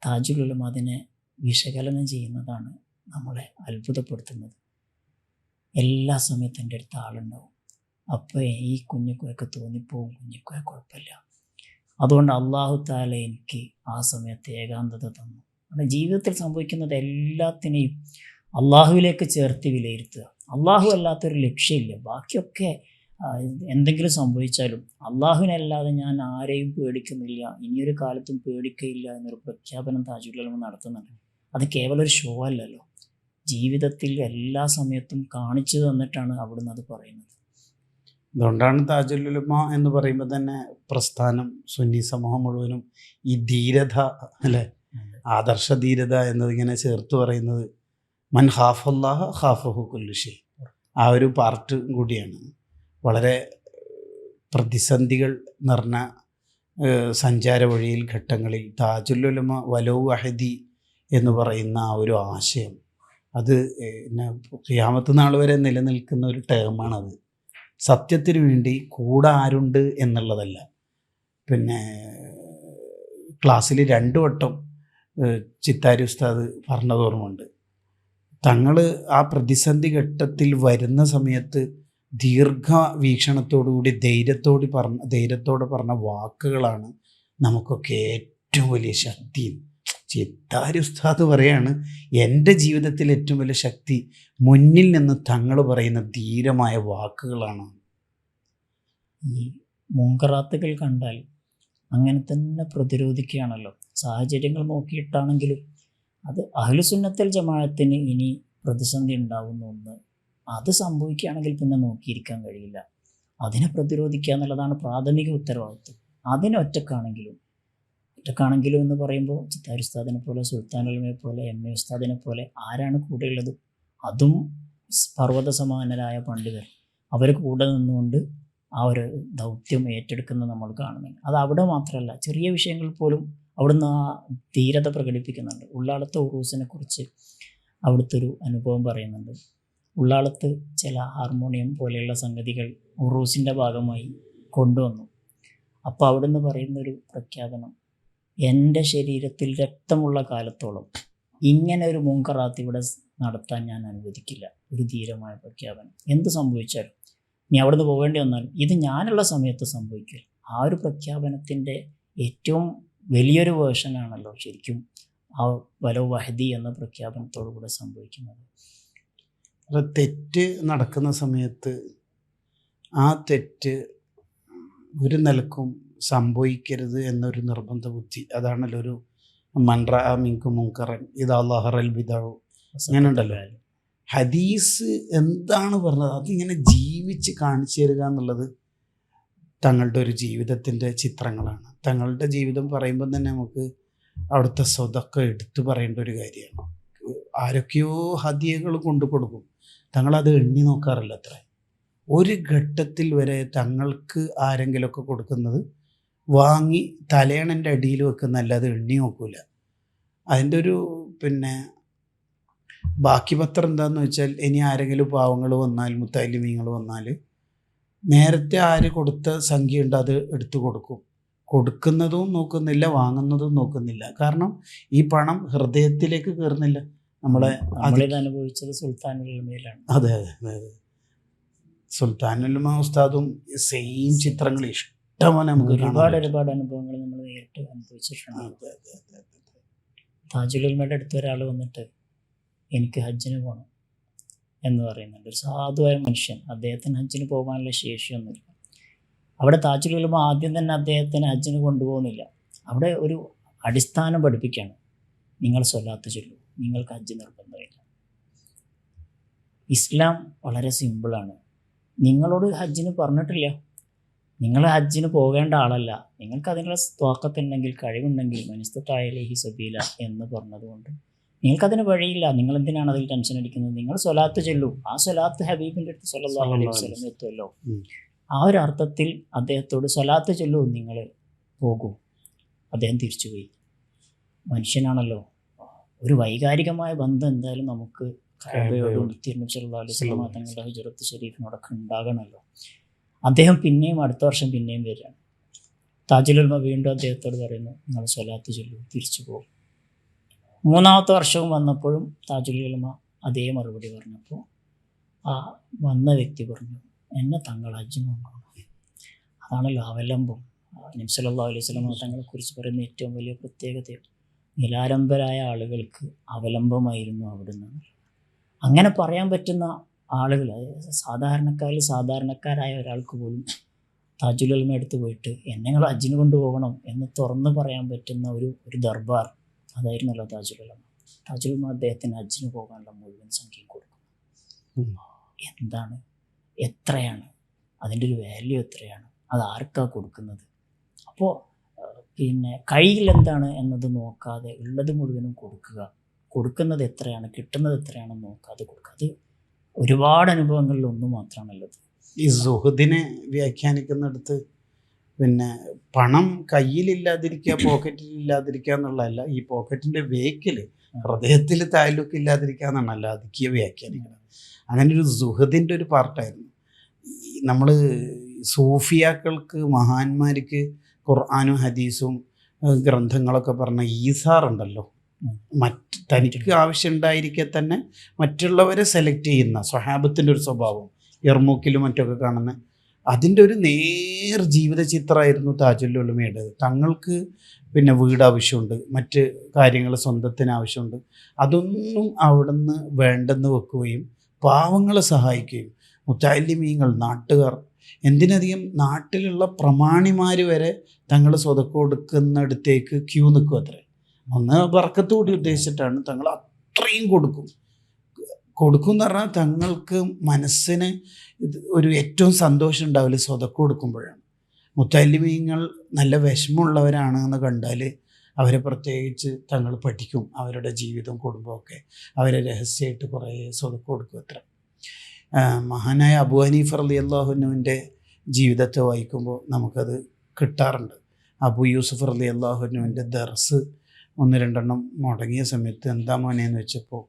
താജുൽ ഉലമ അതിനെ വിശകലനം ചെയ്യുന്നതാണ് നമ്മളെ അത്ഭുതപ്പെടുത്തുന്നത്. എല്ലാ സമയത്തും എൻ്റെ അടുത്ത് ആളുണ്ടാവും, അപ്പോൾ ഈ കുഞ്ഞിക്കോയൊക്കെ തോന്നിപ്പോവും, കുഞ്ഞിക്കോയ കുഴപ്പമില്ല, അതുകൊണ്ട് അള്ളാഹു താല എനിക്ക് ആ സമയത്ത് ഏകാന്തത തന്നു. നമ്മുടെ ജീവിതത്തിൽ സംഭവിക്കുന്നത് എല്ലാത്തിനെയും അള്ളാഹുവിലേക്ക് ചേർത്ത് വിലയിരുത്തുക. അള്ളാഹു അല്ലാത്തൊരു ലക്ഷ്യമില്ല. ബാക്കിയൊക്കെ എന്തെങ്കിലും സംഭവിച്ചാലും അള്ളാഹുവിനല്ലാതെ ഞാൻ ആരെയും പേടിക്കുന്നില്ല, ഇനിയൊരു കാലത്തും പേടിക്കയില്ല എന്നൊരു പ്രഖ്യാപനം താജുൽ ഉലമ നടത്തുന്നുണ്ട്. അത് കേവലം ഒരു ഷോ അല്ലല്ലോ, ജീവിതത്തിൽ എല്ലാ സമയത്തും കാണിച്ചു തന്നിട്ടാണ് അവിടുന്ന് അത് പറയുന്നത്. അതുകൊണ്ടാണ് താജുൽ ഉലമ എന്ന് പറയുമ്പോൾ തന്നെ പ്രസ്ഥാനം സുന്നി സമൂഹം മുഴുവനും ഈ ധീരത അല്ലേ, ആദർശ ധീരത എന്നതിങ്ങനെ ചേർത്ത് പറയുന്നത്. മൻ ഖാഫല്ലാഹ ഖാഫഹു കുല്ലു ഷൈ, ആ ഒരു പാർട്ട് കൂടിയാണ്. വളരെ പ്രതിസന്ധികൾ നിറഞ്ഞ സഞ്ചാര വഴിയിൽ ഘട്ടങ്ങളിൽ താജുൽ ഉലമ വലൗ വഹദി എന്ന് പറയുന്ന ആ ഒരു ആശയം, അത് ഖിയാമത്ത് നാൾ വരെ നിലനിൽക്കുന്ന ഒരു ടേമാണത്. സത്യത്തിന് വേണ്ടി കൂടെ ആരുണ്ട് എന്നുള്ളതല്ല. പിന്നെ ക്ലാസ്സിൽ 2 വട്ടം ചിത്താരി ഉസ്താദ് പറഞ്ഞതോർമ്മയുണ്ട്. തങ്ങൾ ആ പ്രതിസന്ധി ഘട്ടത്തിൽ വരുന്ന സമയത്ത് ദീർഘവീക്ഷണത്തോടുകൂടി ധൈര്യത്തോടെ പറഞ്ഞ വാക്കുകളാണ് നമുക്കൊക്കെ ഏറ്റവും വലിയ ശക്തി. ചിത്താരി ഉസ്താദ് പറയാണ്, എൻ്റെ ജീവിതത്തിൽ ഏറ്റവും വലിയ ശക്തി മുന്നിൽ നിന്ന് തങ്ങൾ പറയുന്ന ധീരമായ വാക്കുകളാണ്. ഈ മുൻകറാത്തുകൾ കണ്ടാൽ അങ്ങനെ തന്നെ പ്രതിരോധിക്കുകയാണല്ലോ. സാഹചര്യങ്ങൾ നോക്കിയിട്ടാണെങ്കിലും അത് അഹ്ലുസുന്നത്തൽ ജമാഅത്തിന് ഇനി പ്രതിസന്ധി ഉണ്ടാകുന്ന ഒന്ന്, അത് സംഭവിക്കുകയാണെങ്കിൽ പിന്നെ നോക്കിയിരിക്കാൻ കഴിയില്ല. അതിനെ പ്രതിരോധിക്കുക എന്നുള്ളതാണ് പ്രാഥമിക ഉത്തരവാദിത്വം. അതിനെ ഒറ്റക്കാണെങ്കിലും എന്ന് പറയുമ്പോൾ ചിത്താരി ഉസ്താദിനെ പോലെ, സുൽത്താൻ ഉലമയെ പോലെ, എം എ ഉസ്താദിനെ പോലെ ആരാണ് കൂടെയുള്ളത്? അതും പർവ്വത സമാനരായ പണ്ഡിതർ. അവർ കൂടെ നിന്നുകൊണ്ട് ആ ഒരു ദൗത്യം ഏറ്റെടുക്കുന്നത് നമ്മൾ കാണുന്നുണ്ട്. അത് അവിടെ മാത്രമല്ല, ചെറിയ വിഷയങ്ങൾ പോലും അവിടുന്ന് ആ ധീരത പ്രകടിപ്പിക്കുന്നുണ്ട്. ഉള്ളാളത്തെ ഉറൂസിനെ കുറിച്ച് അവിടുത്തെ ഒരു അനുഭവം പറയുന്നുണ്ട്. ഉള്ളാളത്ത് ചില ഹാർമോണിയം പോലെയുള്ള സംഗതികൾ ഉറൂസിൻ്റെ ഭാഗമായി കൊണ്ടുവന്നു. അപ്പോൾ അവിടുന്ന് പറയുന്നൊരു പ്രഖ്യാപനം, എൻ്റെ ശരീരത്തിൽ രക്തമുള്ള കാലത്തോളം ഇങ്ങനെ ഒരു മുങ്കറാത്ത് ഇവിടെ നടത്താൻ ഞാൻ അനുവദിക്കില്ല. ഒരു ധീരമായ പ്രഖ്യാപനം. എന്ത് സംഭവിച്ചാലും, ഇനി അവിടുന്ന് പോകേണ്ടി വന്നാലും ഇത് ഞാനുള്ള സമയത്ത് സംഭവിക്കില്ല. ആ ഒരു പ്രഖ്യാപനത്തിൻ്റെ ഏറ്റവും വലിയൊരു വേർഷനാണല്ലോ ശരിക്കും ആ വലോ വഹദി എന്ന പ്രഖ്യാപനത്തോടു കൂടെ സംഭവിക്കുന്നത്. തെറ്റ് നടക്കുന്ന സമയത്ത് ആ തെറ്റ് ഒരു നിലക്കും സംഭവിക്കരുത് എന്നൊരു നിർബന്ധ ബുദ്ധി, അതാണല്ലോ ഒരു മൻറ മിൻകും മുൻകറൻ ഇദാ ലഹറൽ ബിദഉ. അങ്ങനെ ഉണ്ടല്ലോ. ഹദീസ് എന്താണ് പറഞ്ഞത് അതിങ്ങനെ ജീവിച്ച് കാണിച്ചു തരിക എന്നുള്ളത് തങ്ങളുടെ ഒരു ജീവിതത്തിൻ്റെ ചിത്രങ്ങളാണ്. തങ്ങളുടെ ജീവിതം പറയുമ്പം തന്നെ നമുക്ക് അവിടുത്തെ സ്വതൊക്കെ എടുത്തു പറയേണ്ട ഒരു കാര്യമാണ്. ആരൊക്കെയോ ഹദിയകൾ കൊണ്ടു കൊടുക്കും, തങ്ങളത് എണ്ണി നോക്കാറില്ല അത്ര. ഒരു ഘട്ടത്തിൽ വരെ തങ്ങൾക്ക് ആരെങ്കിലുമൊക്കെ കൊടുക്കുന്നത് വാങ്ങി തലയണൻ്റെ അടിയിൽ വെക്കുന്നല്ലാതെ എണ്ണി നോക്കൂല. അതിൻ്റെ ഒരു ബാക്കി പത്രം എന്താണെന്ന് വെച്ചാൽ, ഇനി ആരെങ്കിലും പാവങ്ങൾ വന്നാൽ, മുത്തഅല്ലിമീങ്ങൾ വന്നാൽ നേരത്തെ ആര് കൊടുത്ത സംഖ്യ ഉണ്ട് അത് എടുത്തു കൊടുക്കും. കൊടുക്കുന്നതും നോക്കുന്നില്ല, വാങ്ങുന്നതും നോക്കുന്നില്ല. കാരണം ഈ പണം ഹൃദയത്തിലേക്ക് കയറുന്നില്ല. നമ്മളിത് അനുഭവിച്ചത് സുൽത്താനുൽ ഉലമയിലാണ്. അതെ അതെ അതെ. സുൽത്താനുൽ ഉലമ ഉസ്താദും സെയിം ചിത്രങ്ങൾ ഇഷ്ടമാണ്. നമുക്ക് ഒരുപാട് അനുഭവങ്ങൾ നമ്മൾ നേരിട്ട് അനുഭവിച്ചിട്ടുണ്ട്. താജുൽ ഉലമയുടെ അടുത്ത് ഒരാൾ വന്നിട്ട് എനിക്ക് ഹജ്ജിന് പോകണം എന്ന് പറയുന്നുണ്ട്. ഒരു സാധുവായ മനുഷ്യൻ, അദ്ദേഹത്തിന് ഹജ്ജിന് പോകാനുള്ള ശേഷിയൊന്നുമില്ല. അവിടെ താജുൽ ഉലമ ആദ്യം തന്നെ അദ്ദേഹത്തിന് ഹജ്ജിന് കൊണ്ടുപോകുന്നില്ല. അവിടെ ഒരു അടിസ്ഥാനം പഠിപ്പിക്കുകയാണ്. നിങ്ങൾ സ്വലാത്ത് ചൊല്ലൂ, നിങ്ങൾക്ക് ഹജ്ജ് നിർബന്ധമില്ല. ഇസ്ലാം വളരെ സിമ്പിളാണ്. നിങ്ങളോട് ഹജ്ജിന് പറഞ്ഞിട്ടില്ല, നിങ്ങൾ ഹജ്ജിന് പോകേണ്ട ആളല്ല, നിങ്ങൾക്ക് അതിനുള്ള ത്വാക്കത്തുണ്ടെങ്കിൽ, കഴിവുണ്ടെങ്കിൽ മനിസ്തത്തായ ലഹി സബീല എന്ന് പറഞ്ഞതുകൊണ്ട് നിങ്ങൾക്കതിന് വഴിയില്ല. നിങ്ങൾ എന്തിനാണ് അതിൽ ടെൻഷൻ അടിക്കുന്നത്? നിങ്ങൾ സ്വലാത്ത് ചൊല്ലൂ. ആ സ്വലാത്ത് ഹബീബിൻ്റെ അടുത്ത് സ്വല്ലല്ലാഹു അലൈഹി വസല്ലം എത്തുമല്ലോ. ആ ഒരു അർത്ഥത്തിൽ അദ്ദേഹത്തോട് സ്വലാത്ത് ചൊല്ലൂ, നിങ്ങൾ പോകൂ. അദ്ദേഹം തിരിച്ചുപോയി. മനുഷ്യനാണല്ലോ, ഒരു വൈകാരികമായ ബന്ധം എന്തായാലും നമുക്ക് കഅബയോടും തിരുനബി സല്ലല്ലാഹു അലൈഹി വസല്ലം തങ്ങളുടെ ഹിജ്റത്ത് ശരീഫിനോടൊക്കെ ഉണ്ടാകണമല്ലോ. അദ്ദേഹം പിന്നെയും അടുത്ത വർഷം പിന്നെയും വരികയാണ്. താജുൽ ഉലമ വീണ്ടും അദ്ദേഹത്തോട് പറയുന്നു, നിങ്ങൾ സ്വലാത്ത് ചൊല്ലൂ, തിരിച്ചു പോകും. മൂന്നാമത്തെ വർഷവും വന്നപ്പോഴും താജുൽ ഉലമ അതേ മറുപടി പറഞ്ഞപ്പോൾ ആ വന്ന വ്യക്തി പറഞ്ഞു, എന്നെ തങ്ങൾ ഹജ്ജിന് കൊണ്ടുപോകണം. അതാണല്ലോ അവലംബം. നബി സല്ലല്ലാഹു അലൈഹി വസല്ലം തങ്ങളെക്കുറിച്ച് പറയുന്ന ഏറ്റവും വലിയ പ്രത്യേകത, നിലാലംബരായ ആളുകൾക്ക് അവലംബമായിരുന്നു അവിടുന്ന്. അങ്ങനെ പറയാൻ പറ്റുന്ന ആളുകൾ, സാധാരണക്കാരായ ഒരാൾക്ക് പോലും താജുൽ ഉലമ എടുത്ത് പോയിട്ട് എന്നെ നിങ്ങൾ ഹജ്ജിന് കൊണ്ടുപോകണം എന്ന് തുറന്ന് പറയാൻ പറ്റുന്ന ഒരു ദർബാർ അതായിരുന്നല്ലോ താജുൽ ഉലമ. താജുൽ ഉലമ അദ്ദേഹത്തിന് ഹജ്ജിന് പോകാനുള്ള മുഴുവൻ സംഖ്യയും കൊടുക്കും. എന്താണ്, എത്രയാണ് അതിൻ്റെ ഒരു വാല്യൂ, എത്രയാണ്, അത് ആർക്കാണ് കൊടുക്കുന്നത്? അപ്പോൾ കയ്യിൽ എന്താണ് എന്നത് നോക്കാതെ ഉള്ളത് മുഴുവനും കൊടുക്കുക. കൊടുക്കുന്നത് എത്രയാണ്, കിട്ടുന്നത് എത്രയാണെന്ന് നോക്കാതെ കൊടുക്കുക. അത് ഒരുപാട് അനുഭവങ്ങളിൽ ഒന്ന് മാത്രമാണുള്ളത്. ഈ സുഹൃദിനെ വ്യാഖ്യാനിക്കുന്നിടത്ത് പണം കയ്യിലില്ലാതിരിക്കുക, പോക്കറ്റിലില്ലാതിരിക്കുക എന്നുള്ളതല്ല, ഈ പോക്കറ്റിൻ്റെ വേക്കിൽ ഹൃദയത്തിൽ താലൂക്ക് ഇല്ലാതിരിക്കുക എന്നാണല്ലോ അതിക്കിയ വ്യാഖ്യാനിക്കുന്നത്. അങ്ങനെ ഒരു സുഹൃദിൻ്റെ ഒരു പാർട്ടായിരുന്നു. നമ്മൾ സൂഫിയാക്കൾക്ക്, മഹാന്മാർക്ക് ഖുർആനും ഹദീസും ഗ്രന്ഥങ്ങളൊക്കെ പറഞ്ഞ ഈസാറുണ്ടല്ലോ, തനിക്ക് ആവശ്യം ഉണ്ടായിരിക്കെ തന്നെ മറ്റുള്ളവരെ സെലക്ട് ചെയ്യുന്ന സ്വഹാബത്തിൻ്റെ ഒരു സ്വഭാവം യർമൂക്കിലും മറ്റൊക്കെ കാണുന്ന അതിൻ്റെ ഒരു നേർ ജീവിത ചിത്രമായിരുന്നു താജുൽ ഉലമയുടേത്. തങ്ങൾക്ക് വീട് ആവശ്യമുണ്ട്, മറ്റ് കാര്യങ്ങൾ സ്വന്തത്തിന് ആവശ്യമുണ്ട്, അതൊന്നും അവിടുന്ന് വേണ്ടെന്ന് വെക്കുകയും പാവങ്ങളെ സഹായിക്കുകയും മുത്തഅല്ലിമീങ്ങൾ, നാട്ടുകാർ എന്തിനധികം നാട്ടിലുള്ള പ്രമാണിമാർ വരെ തങ്ങൾ സ്വതക്ക കൊടുക്കുന്നിടത്തേക്ക് ക്യൂ നിൽക്കും അത്രേ. ഒന്ന് ബർക്കത്ത് കൂടി ഉദ്ദേശിച്ചിട്ടാണ്. തങ്ങൾ അത്രയും കൊടുക്കും എന്ന് പറഞ്ഞാൽ തങ്ങൾക്ക് മനസ്സിന് ഒരു ഏറ്റവും സന്തോഷം ഉണ്ടാവില്ല സ്വതക്ക കൊടുക്കുമ്പോഴാണ്. മുത്തല്ലിമീങ്ങൾ നല്ല വിഷമമുള്ളവരാണ് എന്ന് കണ്ടാൽ അവരെ പ്രത്യേകിച്ച് തങ്ങൾ പഠിക്കും. അവരുടെ ജീവിതം കുടുംബമൊക്കെ അവരെ രഹസ്യമായിട്ട് കുറേ സ്വതക്ക കൊടുക്കും അത്ര. മഹാനായ അബൂ ഹനീഫ റളിയല്ലാഹു അൻഹുവിൻ്റെ ജീവിതത്തെ വായിക്കുമ്പോൾ നമുക്കത് കിട്ടാറുണ്ട്. അബൂ യൂസുഫ് റളിയല്ലാഹു അൻഹുവിൻ്റെ ദർസ് 1-2 മുടങ്ങിയ സമയത്ത് എന്താ മോനെന്ന് വെച്ചപ്പോൾ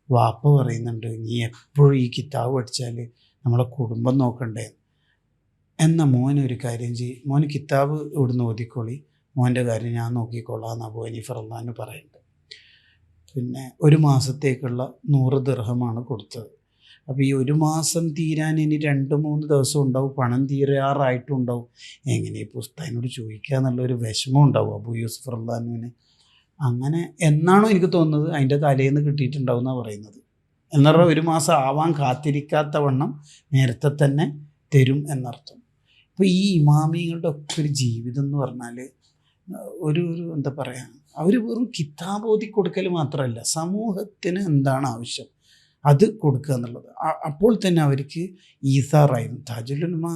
വാപ്പ പറയുന്നുണ്ട്, നീ എപ്പോഴും ഈ കിതാബ് പഠിച്ചാൽ നമ്മളെ കുടുംബം നോക്കണ്ടേ, എന്നാൽ മോനൊരു കാര്യം ചെയ്യും, മോന് കിതാബ് ഇവിടുന്ന് ഓതിക്കോളി, മോൻ്റെ കാര്യം ഞാൻ നോക്കിക്കോളാം എന്ന് അബൂ ഹനീഫ റളിയല്ലാഹു അൻഹു പറയുന്നുണ്ട്. പിന്നെ 1 മാസത്തേക്കുള്ള 100 ദിർഹമാണ് കൊടുത്തത്. അപ്പോൾ ഈ 1 മാസം തീരാൻ ഇനി 2-3 ദിവസം ഉണ്ടാവും, പണം തീരാറായിട്ടും ഉണ്ടാവും. എങ്ങനെ ഈ പുസ്തകനോട് ചോദിക്കുക എന്നുള്ളൊരു വിഷമം ഉണ്ടാവും അബൂ യൂസുഫ് റളിയല്ലാഹു അൻഹുവിന്. അങ്ങനെ എന്നാണോ എനിക്ക് തോന്നുന്നത് അതിൻ്റെ തലേന്ന് കിട്ടിയിട്ടുണ്ടാവും എന്നാണ് പറയുന്നത്. എന്ന് പറഞ്ഞാൽ 1 മാസം ആവാൻ കാത്തിരിക്കാത്ത വണ്ണം നേരത്തെ തന്നെ തരും എന്നർത്ഥം. ഇപ്പോൾ ഈ ഇമാമികളുടെ ഒക്കെ ഒരു ജീവിതം എന്ന് പറഞ്ഞാൽ ഒരു എന്താ പറയുക, അവർ വെറും കിതാബ് ഓതി കൊടുക്കൽ മാത്രമല്ല, സമൂഹത്തിന് എന്താണ് ആവശ്യം അത് കൊടുക്കുക എന്നുള്ളത്. അപ്പോൾ തന്നെ അവർക്ക് ഈസാറായിരുന്നു. താജുൽ ഉലമ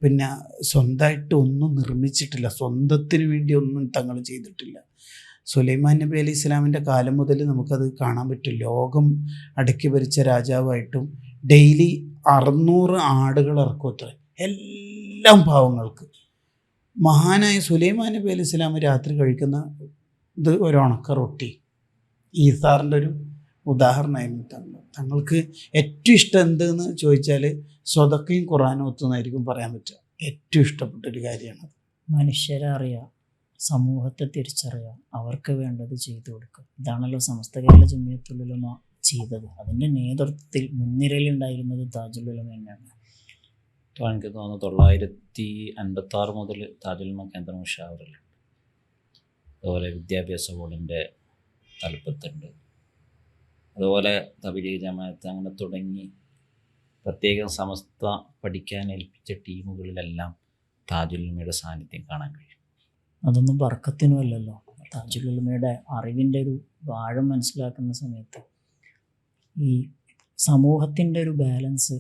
പിന്നെ സ്വന്തമായിട്ട് ഒന്നും നിർമ്മിച്ചിട്ടില്ല, സ്വന്തത്തിന് വേണ്ടി ഒന്നും തങ്ങൾ ചെയ്തിട്ടില്ല. സുലൈമാൻ നബി അലൈഹി ഇസ്ലാമിൻ്റെ കാലം മുതൽ നമുക്കത് കാണാൻ പറ്റും. ലോകം അടക്കി ഭരിച്ച രാജാവായിട്ടും ഡെയിലി 600 ആടുകൾ ഇറക്കും അത്ര, എല്ലാം പാവങ്ങൾക്ക്. മഹാനായ സുലൈമാൻ നബി അലൈഹി ഇസ്ലാം രാത്രി കഴിക്കുന്ന ഇത് ഒരു ഉണക്ക റൊട്ടി, ഈസാറിൻ്റെ ഒരു ഉദാഹരണമായിരുന്നു തങ്ങൾക്ക് ഏറ്റവും ഇഷ്ടം എന്തെന്ന് ചോദിച്ചാൽ സ്വതക്കയും ഖുർആനും ഒത്തുന്നായിരിക്കും പറയാൻ പറ്റുക. ഏറ്റവും ഇഷ്ടപ്പെട്ടൊരു കാര്യമാണ്. മനുഷ്യരെ അറിയാം, സമൂഹത്തെ തിരിച്ചറിയാം, അവർക്ക് വേണ്ടത് ചെയ്തു കൊടുക്കുക. ഇതാണല്ലോ സമസ്ത കേരള ജമിയത്തുൽ ഉലമ ചെയ്തത്. അതിൻ്റെ നേതൃത്വത്തിൽ മുൻനിരയിലുണ്ടായിരുന്നത് താജുൽ ഉലമ തന്നെയാണ്. എനിക്ക് തോന്നുന്നു 956 മുതൽ താജുൽ ഉലമ കേന്ദ്ര മുഷാവറലുണ്ട്. അതുപോലെ വിദ്യാഭ്യാസ ബോർഡിൻ്റെ തലപ്പത്തുണ്ട്. അതുപോലെ തബ്ലീഗ് ജമാഅത്ത്, അങ്ങനെ തുടങ്ങി പ്രത്യേകം സമസ്ത പഠിക്കാൻ ഏൽപ്പിച്ച ടീമുകളിലെല്ലാം താജുൽ ഉലമയുടെ സാന്നിധ്യം കാണാൻ കഴിയും. അതൊന്നും ബർക്കത്തിനും അല്ലല്ലോ. താജുൽ ഉലമയുടെ അറിവിൻ്റെ ഒരു ആഴം മനസ്സിലാക്കുന്ന സമയത്ത് ഈ സമൂഹത്തിൻ്റെ ഒരു ബാലൻസ്,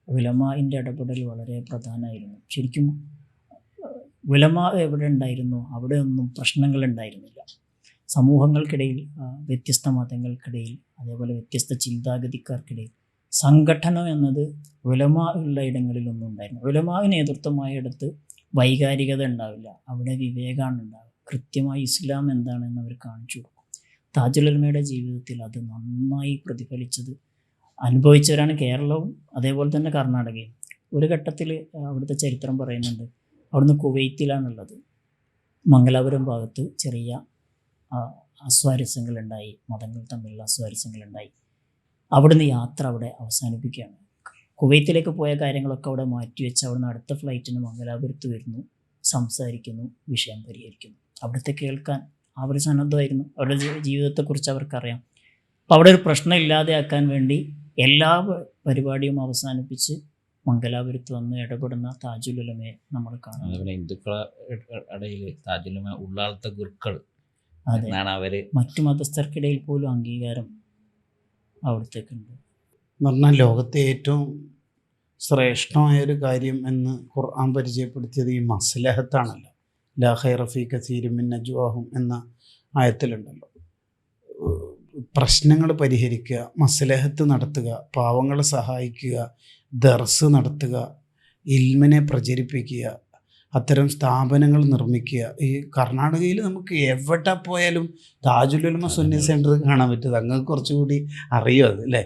ഉലമാഇൻ്റെ ഇടപെടൽ വളരെ പ്രധാനമായിരുന്നു. ശരിക്കും ഉലമാ എവിടെ ഉണ്ടായിരുന്നു അവിടെ ഒന്നും പ്രശ്നങ്ങൾ ഉണ്ടായിരുന്നില്ല. സമൂഹങ്ങൾക്കിടയിൽ, വ്യത്യസ്ത മതങ്ങൾക്കിടയിൽ, അതേപോലെ വ്യത്യസ്ത ചിന്താഗതിക്കാർക്കിടയിൽ സംഘടനം എന്നത് ഉലമാ ഉള്ള ഇടങ്ങളിലൊന്നും ഉണ്ടായിരുന്നു. ഉലമാ നേതൃത്വമായിടത്ത് വൈകാരികത ഉണ്ടാവില്ല, അവിടെ വിവേകമാണ് ഉണ്ടാവുക. കൃത്യമായി ഇസ്ലാം എന്താണെന്ന് അവർ കാണിച്ചു കൊടുക്കും. താജുൽ ഉലമയുടെ ജീവിതത്തിൽ അത് നന്നായി പ്രതിഫലിച്ചത് അനുഭവിച്ചവരാണ് കേരളവും അതേപോലെ തന്നെ കർണാടകയും. ഒരു ഘട്ടത്തിൽ അവിടുത്തെ ചരിത്രം പറയുന്നുണ്ട്, അവിടുന്ന് കുവൈത്തിലാണുള്ളത്. മംഗലാപുരം ഭാഗത്ത് ചെറിയ അസ്വാരസ്യങ്ങളുണ്ടായി, മതങ്ങൾ തമ്മിലുള്ള അസ്വാരസ്യങ്ങളുണ്ടായി. അവിടുന്ന് യാത്ര അവിടെ അവസാനിപ്പിക്കുകയാണ്. കുവൈത്തിലേക്ക് പോയ കാര്യങ്ങളൊക്കെ അവിടെ മാറ്റിവെച്ച് അവിടുന്ന് അടുത്ത ഫ്ലൈറ്റിന് മംഗലാപുരത്ത് വരുന്നു, സംസാരിക്കുന്നു, വിഷയം പരിഹരിക്കുന്നു. അവിടുത്തെ കേൾക്കാൻ അവർ സന്നദ്ധമായിരുന്നു. അവരുടെ ജീവിതത്തെക്കുറിച്ച് അവർക്കറിയാം. അപ്പോൾ അവിടെ ഒരു പ്രശ്നം ഇല്ലാതെയാക്കാൻ വേണ്ടി എല്ലാ പരിപാടിയും അവസാനിപ്പിച്ച് മംഗലാപുരത്ത് വന്ന് ഇടപെടുന്ന താജുൽ ഉലമയെ നമ്മൾ കാണും. അതുപോലെ ഹിന്ദുക്കളുടെ ഇടയിൽ താജുൽ ഉലമ ഉള്ളാളത്തെ ഗുരുക്കൾ, അതെ, മറ്റു മതസ്ഥർക്കിടയിൽ പോലും അംഗീകാരം അവിടത്തേക്കുണ്ട്. എന്ന് പറഞ്ഞാൽ ലോകത്തെ ഏറ്റവും ശ്രേഷ്ഠമായൊരു കാര്യം എന്ന് ഖുർആൻ പരിചയപ്പെടുത്തിയത് ഈ മസ്ലഹത്താണല്ലോ. ലാ ഖൈറ ഫീ കസീരിൻ മിൻ നജ്വാഹും എന്ന ആയത്തിലുണ്ടല്ലോ. പ്രശ്നങ്ങൾ പരിഹരിക്കുക, മസ്ലഹത്ത് നടത്തുക, പാവങ്ങളെ സഹായിക്കുക, ദർസ് നടത്തുക, ഇൽമിനെ പ്രചരിപ്പിക്കുക, അത്തരം സ്ഥാപനങ്ങൾ നിർമ്മിക്കുക. ഈ കർണാടകയിൽ നമുക്ക് എവിടെ പോയാലും താജുൽ ഉലമ സുന്നി സെൻറ്റർ കാണാൻ പറ്റും. അങ്ങ് കുറച്ചുകൂടി അറിയും അത് അല്ലേ.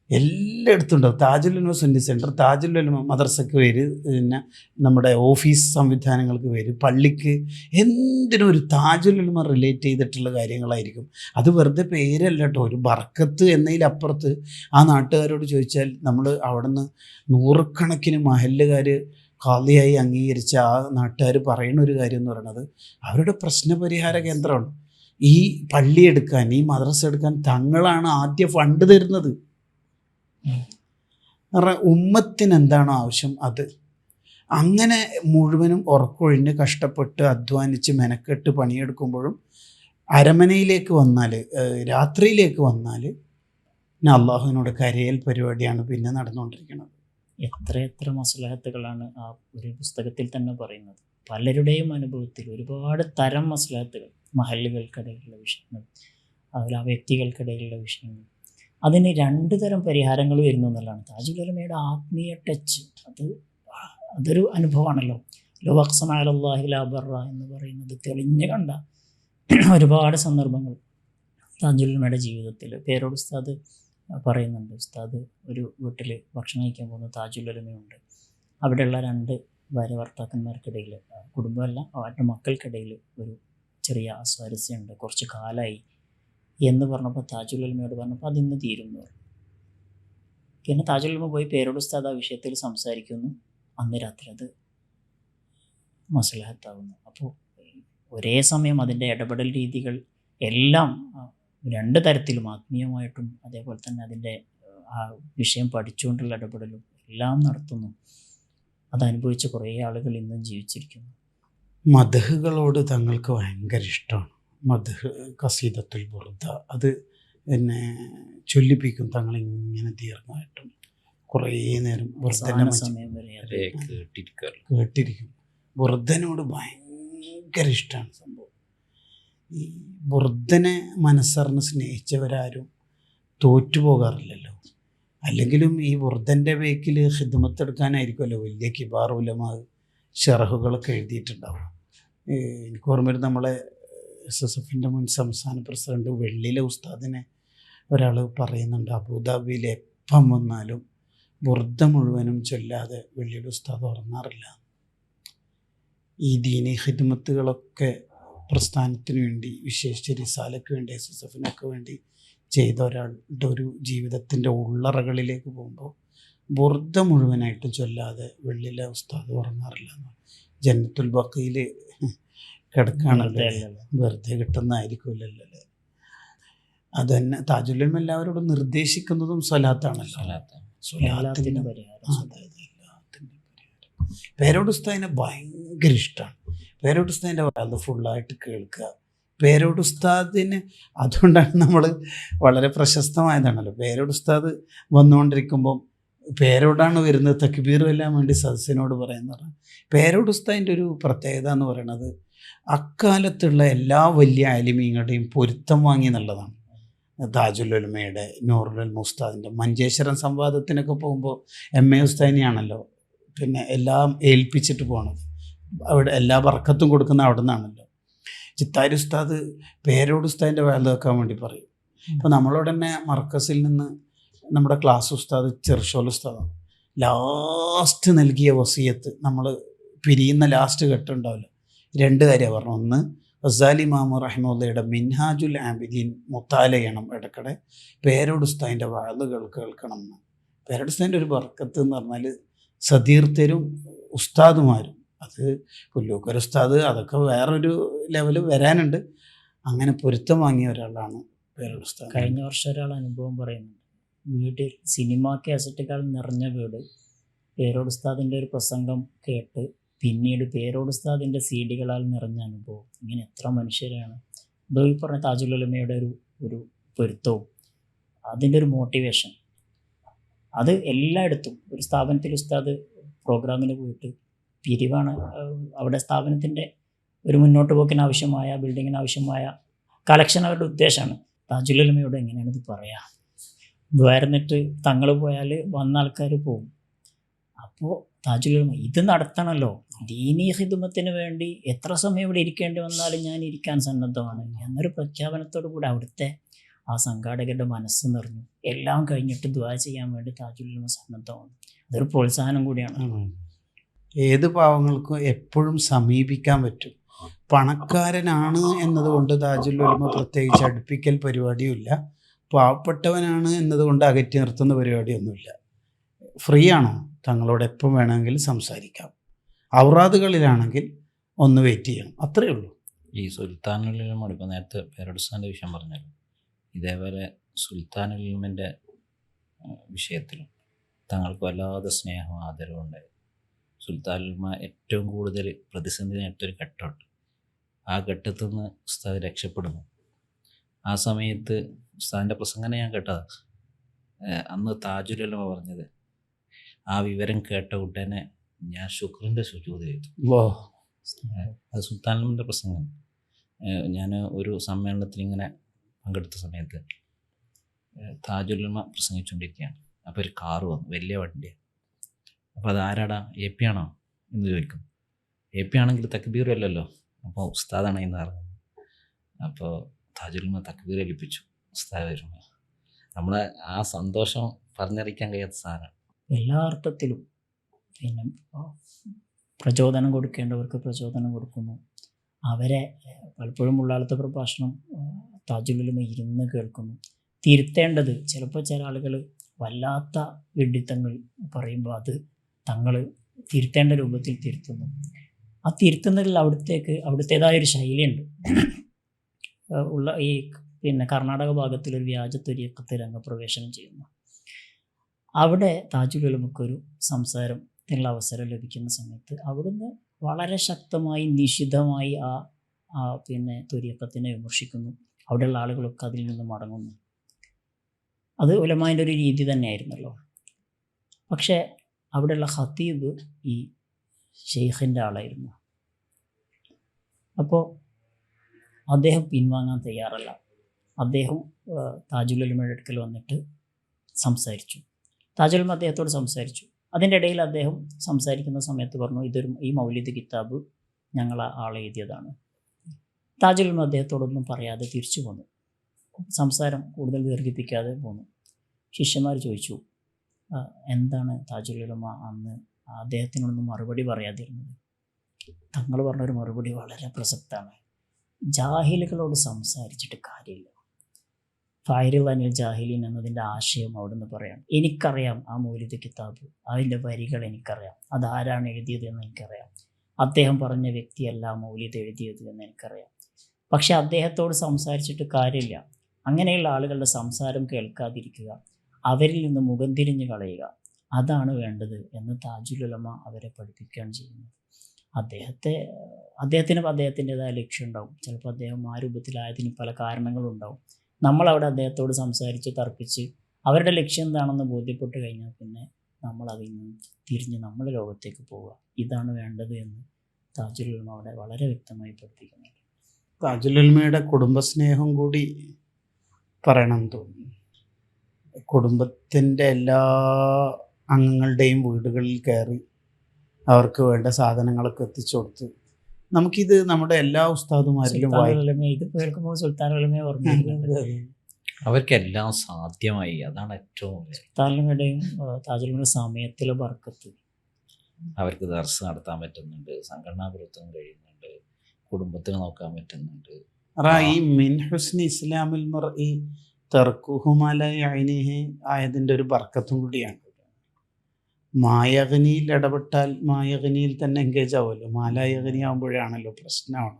എല്ലായിടത്തും ഉണ്ടാവും താജുൽ ഉലമ സുന്നി സെൻറ്റർ, താജുൽ ഉലമ മദ്രസക്ക് പേര്, പിന്നെ നമ്മുടെ ഓഫീസ് സംവിധാനങ്ങൾക്ക് പേര്, പള്ളിക്ക്, എന്തിനും ഒരു താജുൽ ഉലമ റിലേറ്റ് ചെയ്തിട്ടുള്ള കാര്യങ്ങളായിരിക്കും. അത് വെറുതെ പേരല്ല കേട്ടോ, ഒരു ബർക്കത്ത് എന്നതിലപ്പുറത്ത് ആ നാട്ടുകാരോട് ചോദിച്ചാൽ നമ്മൾ അവിടെ നിന്ന് 100 കണക്കിന് മഹല്ലുകാർ ഖാദിയായി അംഗീകരിച്ച ആ നാട്ടുകാർ പറയുന്ന ഒരു കാര്യം എന്ന് പറയുന്നത് അവരുടെ പ്രശ്നപരിഹാര കേന്ദ്രമാണ്. ഈ പള്ളി എടുക്കാൻ, ഈ മദ്രസ എടുക്കാൻ തങ്ങളാണ് ആദ്യം ഫണ്ട് തരുന്നത്. കാരണം ഉമ്മത്തിന് എന്താണോ ആവശ്യം അത്. അങ്ങനെ മുഴുവനും ഉറക്കൊഴിഞ്ഞ് കഷ്ടപ്പെട്ട് അധ്വാനിച്ച് മെനക്കെട്ട് പണിയെടുക്കുമ്പോഴും അരമനയിലേക്ക് വന്നാൽ, രാത്രിയിലേക്ക് വന്നാൽ പിന്നെ അള്ളാഹുവിനോട് കരയൽ പരിപാടിയാണ് പിന്നെ നടന്നുകൊണ്ടിരിക്കുന്നത്. എത്ര മസ്ലഹത്തുകളാണ് ആ ഒരു പുസ്തകത്തിൽ തന്നെ പറയുന്നത്. പലരുടെയും അനുഭവത്തിൽ ഒരുപാട് തരം മസ്ലഹത്തുകൾ, മഹല്ലുകൾക്കിടയിലുള്ള വിഷയങ്ങൾ, അതുപോലെ ആ വ്യക്തികൾക്കിടയിലുള്ള വിഷയങ്ങൾ, അതിന് 2 തരം പരിഹാരങ്ങൾ വരുന്നു എന്നുള്ളതാണ്. താജുൽ ഉലമയുടെ ആത്മീയ ടച്ച് അതൊരു അനുഭവമാണല്ലോ. ലോ അഖ്സമ അലല്ലാഹി ലാ ബർറ എന്ന് പറയുന്നത് തെളിഞ്ഞു കണ്ട ഒരുപാട് സന്ദർഭങ്ങൾ താജുൽ ഉലമയുടെ ജീവിതത്തിൽ. പേരോട് ഉസ്താദ് പറയുന്നുണ്ട്, ഉസ്താദ് ഒരു വീട്ടിൽ ഭക്ഷണം കഴിക്കാൻ പോകുന്ന താജുൽ ഉലമയുണ്ട്. അവിടെയുള്ള 2 ഭാര്യ ഭർത്താക്കന്മാർക്കിടയിൽ, കുടുംബമല്ല അവരുടെ മക്കൾക്കിടയിൽ ഒരു ചെറിയ അസ്വാരസ്യമുണ്ട്, കുറച്ച് കാലമായി എന്ന് പറഞ്ഞപ്പോൾ താജുൽ ഉലമയോട് പറഞ്ഞപ്പോൾ അതിന്ന് തീരും എന്ന് പറഞ്ഞു. പിന്നെ താജുൽ ഉലമ പോയി പേരോട് ഉസ്താദ് ആ വിഷയത്തിൽ സംസാരിക്കുന്നു. അന്ന് രാത്രി അത് മസ്ലഹത്താവുന്നു. അപ്പോൾ ഒരേ സമയം അതിൻ്റെ ഇടപെടൽ രീതികൾ എല്ലാം 2 തരത്തിലും, ആത്മീയമായിട്ടും അതേപോലെ തന്നെ അതിൻ്റെ ആ വിഷയം പഠിച്ചുകൊണ്ടുള്ള ഇടപെടലും എല്ലാം നടത്തുന്നു. അതനുഭവിച്ച് കുറേ ആളുകൾ ഇന്നും ജീവിച്ചിരിക്കുന്നു. മദ്ഹുകളോട് തങ്ങൾക്ക് ഭയങ്കര ഇഷ്ടമാണ്. മദ്ഹ് ഖസീദത്തുൽ ബുർദ അത് എന്നെ ചൊല്ലിപ്പിക്കും തങ്ങളിങ്ങനെ ദീർഘമായിട്ടും കുറേ നേരം അവസാന സമയം വരെ അത് കേട്ടിരിക്കും. ബുർദനോട് ഭയങ്കര ഇഷ്ടമാണ് സംഭവം. ഈ ബുർദനെ മനസ്സറിഞ്ഞ് സ്നേഹിച്ചവരാരും തോറ്റുപോകാറില്ലല്ലോ. അല്ലെങ്കിലും ഈ ബുർദൻ്റെ ബേക്കിൽ ഖിദ്മത്തെടുക്കാനായിരിക്കുമല്ലോ വലിയ കിബാർ ഉലമാ ഷറഹുകളൊക്കെ എഴുതിയിട്ടുണ്ടാവും. എനിക്ക് ഓർമ്മയിൽ നമ്മളെ SSF മുൻ സംസ്ഥാന പ്രസിഡന്റ് വെള്ളിലെ ഉസ്താദിനെ ഒരാൾ പറയുന്നുണ്ട്, അബുദാബിയിൽ എപ്പം വന്നാലും ബുർദ മുഴുവനും ചൊല്ലാതെ വെള്ളിയുടെ ഉസ്താദ് ഉറങ്ങാറില്ല. ഈ ദീനി ഖിദ്മത്തുകളൊക്കെ പ്രസ്ഥാനത്തിന് വേണ്ടി, വിശേഷിച്ച് റിസാലയ്ക്ക് വേണ്ടി, SSF വേണ്ടി ചെയ്ത ഒരാളുടെ ഒരു ജീവിതത്തിൻ്റെ ഉള്ളറകളിലേക്ക് പോകുമ്പോൾ ബുർദ മുഴുവനായിട്ട് ചൊല്ലാതെ വെള്ളിലെ ഉസ്താദ് ഉറങ്ങാറില്ല. ജന്നത്തുൽ ബഖയിൽ കിടക്കുകയാണല്ലോ, വെറുതെ കിട്ടുന്നതായിരിക്കുമല്ലോ അല്ലേ. അത് തന്നെ താജുൽ ഉലമ എല്ലാവരോടും നിർദ്ദേശിക്കുന്നതും സ്വലാത്താണല്ലോ. എല്ലാത്തിനും പരിഹാരം. പേരോട് ഉസ്താദിനെ ഭയങ്കര ഇഷ്ടമാണ്. പേരോട് ഉസ്താദിൻ്റെ അത് ഫുള്ളായിട്ട് കേൾക്കുക. പേരോട് ഉസ്താദിന് അതുകൊണ്ടാണ് നമ്മൾ വളരെ പ്രശസ്തമായതാണല്ലോ. പേരോട് ഉസ്താദ് വന്നുകൊണ്ടിരിക്കുമ്പം പേരോടാണ് വരുന്നത്, തക്ബീർ എല്ലാം വേണ്ടി സദസ്സിനോട് പറയുന്നത്. പേരോട് ഉസ്താദിൻ്റെ ഒരു പ്രത്യേകത എന്ന് പറയുന്നത് അക്കാലത്തുള്ള എല്ലാ വലിയ ആലിമീങ്ങളുടെയും പൊരുത്തം വാങ്ങി എന്നുള്ളതാണ്. താജുൽ ഉലമയുടെ, നൂറുൽ ഉസ്താദിൻ്റെ, മഞ്ചേശ്വരം സംവാദത്തിനൊക്കെ പോകുമ്പോൾ MA ഉസ്താദിനെയാണല്ലോ പിന്നെ എല്ലാം ഏൽപ്പിച്ചിട്ട് പോകണത്. അവിടെ എല്ലാ ബർക്കത്തും കൊടുക്കുന്ന അവിടെ നിന്നാണല്ലോ. ചിത്താരി ഉസ്താദ് പേരോട് ഉസ്താദിൻ്റെ വേല വെക്കാൻ വേണ്ടി പറയും. ഇപ്പോൾ നമ്മളോട് തന്നെ മർക്കസിൽ നിന്ന് നമ്മുടെ ക്ലാസ് ഉസ്താദ് ചെറുഷോൽ ഉസ്താദാണ് ലാസ്റ്റ് നൽകിയ വസിയത്ത്. നമ്മൾ പിരിയുന്ന ലാസ്റ്റ് ഘട്ടമുണ്ടാവില്ല, 2 കാര്യമാണ് പറഞ്ഞു. ഒന്ന്, ഗസാലി ഇമാം റഹിമഹുള്ളയുടെ മിൻഹാജുൽ ആബിദീൻ മുത്താല ചെയ്യണം ഇടയ്ക്കിടെ, പേരോട് ഉസ്താദിൻ്റെ വാളുകൾ കേൾക്കണം എന്ന്. പേരോട് ഉസ്താദിൻ്റെ ഒരു ബർക്കത്ത് എന്ന് പറഞ്ഞാൽ സതീർത്തരും ഉസ്താദുമാരും, അത് പുല്ലൂക്കർ ഉസ്താദ്, അതൊക്കെ വേറൊരു ലെവല് വരാനുണ്ട്. അങ്ങനെ പൊരുത്തം വാങ്ങിയ ഒരാളാണ് പേരോട് ഉസ്താദ്. കഴിഞ്ഞ വർഷം ഒരാൾ അനുഭവം പറയുന്നുണ്ട്. വീട്ടിൽ സിനിമ കാസറ്റുകൾ നിറഞ്ഞ വീട്, പേരോട് ഉസ്താദിൻ്റെ ഒരു പ്രസംഗം കേട്ട് പിന്നീട് പേരോട് ഉസ്താദിൻ്റെ CD നിറഞ്ഞ അനുഭവം. ഇങ്ങനെ എത്ര മനുഷ്യരാണ്. ഇതോ ഈ പറഞ്ഞ താജുൽ ഉലമയുടെ ഒരു പൊരുത്തവും അതിൻ്റെ ഒരു മോട്ടിവേഷൻ, അത് എല്ലായിടത്തും. ഒരു സ്ഥാപനത്തിൽ ഉസ്താദ് പ്രോഗ്രാമിന് പോയിട്ട് പിരിവാണ്, അവിടെ സ്ഥാപനത്തിൻ്റെ ഒരു മുന്നോട്ട് പോക്കിന് ആവശ്യമായ, ബിൽഡിങ്ങിന് ആവശ്യമായ കളക്ഷൻ അവരുടെ ഉദ്ദേശമാണ്. താജുൽ ഉലമയോട് എങ്ങനെയാണിത് പറയുക? ദ്വാരന്നിട്ട് തങ്ങൾ പോയാൽ വന്ന ആൾക്കാർ പോകും. അപ്പോൾ താജുൽ ഉലമ ഇത് നടത്തണമല്ലോ, ദീനീ ഖിദ്മത്തിന് വേണ്ടി എത്ര സമയം ഇവിടെ ഇരിക്കേണ്ടി വന്നാലും ഞാൻ ഇരിക്കാൻ സന്നദ്ധമാണ് എന്നൊരു പ്രഖ്യാപനത്തോടു കൂടി അവിടുത്തെ ആ സംഘാടകരുടെ മനസ്സ് നിറഞ്ഞു. എല്ലാം കഴിഞ്ഞിട്ട് ദുആ ചെയ്യാൻ വേണ്ടി താജുൽ ഉലമ സന്നദ്ധമാണ്. അതൊരു പ്രോത്സാഹനം കൂടിയാണ്. ഏത് പാവങ്ങൾക്കും എപ്പോഴും സമീപിക്കാൻ പറ്റും. പണക്കാരനാണ് എന്നതുകൊണ്ട് താജുൽ ഉലമ പ്രത്യേകിച്ച് അടുപ്പിക്കൽ പരിപാടിയുമില്ല, പാവപ്പെട്ടവനാണ് എന്നതുകൊണ്ട് അകറ്റി നിർത്തുന്ന പരിപാടിയൊന്നുമില്ല. ഫ്രീ ആണോ, തങ്ങളോട് എപ്പം വേണമെങ്കിലും സംസാരിക്കാം. ഔറാദുകളിലാണെങ്കിൽ ഒന്ന് വെയിറ്റ് ചെയ്യണം, അത്രയേ ഉള്ളൂ. ഈ സുൽത്താനുൽ ഉലമ, ഇപ്പോൾ നേരത്തെ പേരോട് ഉസ്താദിൻ്റെ വിഷയം പറഞ്ഞല്ലോ, ഇതേപോലെ സുൽത്താനുൽ ഉലമൻ്റെ വിഷയത്തിലും തങ്ങൾക്ക് വല്ലാതെ സ്നേഹവും ആദരവും ഉണ്ടായി. സുൽത്താനുലമ ഏറ്റവും കൂടുതൽ പ്രതിസന്ധി നേരിട്ടൊരു ഘട്ടമുണ്ട്. ആ ഘട്ടത്തിൽ നിന്ന് ഉസ്താദ് രക്ഷപ്പെടുന്നു. ആ സമയത്ത് ഉസ്താദിൻ്റെ പ്രസംഗം ഞാൻ കേട്ടതാണ്. അന്ന് താജുലുലമ പറഞ്ഞത്, ആ വിവരം കേട്ട ഉടനെ ഞാൻ ശുക്രിൻ്റെ സുജൂദ് ചെയ്തു. അത് സുൽത്താനുലമൻ്റെ പ്രസംഗം. ഞാൻ ഒരു സമ്മേളനത്തിൽ ഇങ്ങനെ പങ്കെടുത്ത സമയത്ത് താജുലുലമ പ്രസംഗിച്ചുകൊണ്ടിരിക്കുകയാണ്. അപ്പോൾ ഒരു കാറ് വന്നു, വലിയ വണ്ടിയാണ്. അപ്പോൾ അതാരാടാ, എ പി ആണോ എന്ന് ചോദിക്കും. എ പി ആണെങ്കിൽ തക്ബീർ അല്ലല്ലോ. അപ്പോൾ ഉസ്താദാണ് ഇന്ന് ഇറങ്ങുന്നത്. അപ്പോൾ താജുലുലമ തക്ബീർ ഏൽപ്പിച്ചു ഉസ്താദ് വരുമ്പോൾ. നമ്മളെ ആ സന്തോഷം പറഞ്ഞറിയിക്കാൻ കഴിയാത്ത സാധനം. എല്ലാ അർത്ഥത്തിലും പിന്നെ പ്രചോദനം കൊടുക്കേണ്ടവർക്ക് പ്രചോദനം കൊടുക്കുന്നു. അവരെ പലപ്പോഴും ഉള്ളാളത്തെ പ്രഭാഷണം താജുലുലമ ഇരുന്ന് കേൾക്കുന്നു. തിരുത്തേണ്ടത് ചിലപ്പോൾ ചില ആളുകൾ വല്ലാത്ത വിഡ്ഢിത്തങ്ങൾ പറയുമ്പോൾ അത് തങ്ങൾ തിരുത്തേണ്ട രൂപത്തിൽ തിരുത്തുന്നു. ആ തിരുത്തുന്നതിൽ അവിടുത്തേതായൊരു ശൈലിയുണ്ട്. ഉള്ള ഈ പിന്നെ കർണാടക ഭാഗത്തിലൊരു വ്യാജ ത്വരീഖത്ത് രംഗപ്രവേശനം ചെയ്യുന്നു. അവിടെ താജുലുലമക്കൊരു സംസാരത്തിനുള്ള അവസരം ലഭിക്കുന്ന സമയത്ത് അവിടുന്ന് വളരെ ശക്തമായി നിശിതമായി ആ പിന്നെ ത്വരീഖത്തിനെ വിമർശിക്കുന്നു. അവിടെയുള്ള ആളുകളൊക്കെ അതിൽ നിന്ന് മടങ്ങുന്നു. അത് ഉലമാൻ്റെ ഒരു രീതി തന്നെയായിരുന്നല്ലോ. പക്ഷേ അവിടെയുള്ള ഖത്തീബ് ഈ ഷെയ്ഖിൻ്റെ ആളായിരുന്നു. അപ്പോൾ അദ്ദേഹം പിൻവാങ്ങാൻ തയ്യാറല്ല. അദ്ദേഹം താജുലുലമയുടെ അടുക്കൽ വന്നിട്ട് സംസാരിച്ചു. താജുലുലമ അദ്ദേഹത്തോട് സംസാരിച്ചു. അതിൻ്റെ ഇടയിൽ അദ്ദേഹം സംസാരിക്കുന്ന സമയത്ത് പറഞ്ഞു, ഈ മൗലിദ് കിതാബ് ഞങ്ങൾ ആളെ എഴുതിയതാണ്. താജുലുലമ അദ്ദേഹത്തോടൊന്നും പറയാതെ തിരിച്ചു പോന്നു. സംസാരം കൂടുതൽ ദീർഘിപ്പിക്കാതെ പോന്നു. ശിഷ്യന്മാർ ചോദിച്ചു, എന്താണ് താജുലുലമ അന്ന് അദ്ദേഹത്തിനൊന്നും മറുപടി പറയാതിരുന്നത്? തങ്ങൾ പറഞ്ഞൊരു മറുപടി വളരെ പ്രസക്തമാണ്. ജാഹിലുകളോട് സംസാരിച്ചിട്ട് കാര്യമില്ല. ഫായിറുൽ അനിൽ ജാഹിലീൻ എന്നതിൻ്റെ ആശയം അവിടുന്ന് പറയാം. എനിക്കറിയാം ആ മൗലിദ് കിതാബ്, അതിൻ്റെ വരികൾ എനിക്കറിയാം, അതാരാണ് എഴുതിയത് എന്ന് എനിക്കറിയാം, അദ്ദേഹം പറഞ്ഞ വ്യക്തിയല്ല മൗലിദ് എഴുതിയത് എന്ന് എനിക്കറിയാം. പക്ഷെ അദ്ദേഹത്തോട് സംസാരിച്ചിട്ട് കാര്യമില്ല. അങ്ങനെയുള്ള ആളുകളുടെ സംസാരം കേൾക്കാതിരിക്കുക, അവരിൽ നിന്ന് മുഖം തിരിഞ്ഞ് കളയുക, അതാണ് വേണ്ടത് എന്ന് താജുലുലമ അവരെ പഠിപ്പിക്കുകയാണ് ചെയ്യുന്നത്. അദ്ദേഹത്തിന് അദ്ദേഹത്തിൻ്റെതായ ലക്ഷ്യം ഉണ്ടാവും. ചിലപ്പോൾ അദ്ദേഹം ആ രൂപത്തിലായതിന് പല കാരണങ്ങളുണ്ടാവും. നമ്മളവിടെ അദ്ദേഹത്തോട് സംസാരിച്ച് തർക്കിച്ച് അവരുടെ ലക്ഷ്യം എന്താണെന്ന് ബോധ്യപ്പെട്ട് കഴിഞ്ഞാൽ പിന്നെ നമ്മൾ അതിൽ നിന്ന് തിരിഞ്ഞ് നമ്മുടെ ലോകത്തേക്ക് പോവുക, ഇതാണ് വേണ്ടത് എന്ന് താജുലുലമ അവിടെ വളരെ വ്യക്തമായി പഠിപ്പിക്കുന്നുണ്ട്. താജുലുലമയുടെ കുടുംബസ്നേഹം കൂടി പറയണം തോന്നുന്നു. കുടുംബത്തിൻ്റെ എല്ലാ അംഗങ്ങളുടെയും വീടുകളിൽ കയറി അവർക്ക് വേണ്ട സാധനങ്ങളൊക്കെ എത്തിച്ചു കൊടുത്ത്, നമുക്കിത് നമ്മുടെ എല്ലാ ഉസ്താദുമാരിലും അവർക്കെല്ലാം സാധ്യമായി. അതാണ് ഏറ്റവും സുൽത്താനുലമയുടെയും താജുലുലമയുടെ സമയത്തിലെ ബർക്കത്ത്. അവർക്ക് ദർസ് നടത്താൻ പറ്റുന്നുണ്ട്, സംഘടനാ പ്രവർത്തനം കഴിയുന്നുണ്ട്, കുടുംബത്തിന് നോക്കാൻ പറ്റുന്നുണ്ട്. ഈ മിൻ ഹുസ്നി ഇസ്ലാമിൽ മർഇ തർക്കുഹു മാ ലാ യഅ്നിഹി ആയതിൻ്റെ ഒരു ബർക്കത്തും കൂടിയാണ്. മായകനിയിൽ ഇടപെട്ടാൽ മായകനിയിൽ തന്നെ എൻഗേജ് ആവുമല്ലോ. മാലായകനി ആകുമ്പോഴാണല്ലോ പ്രശ്നമാണ്.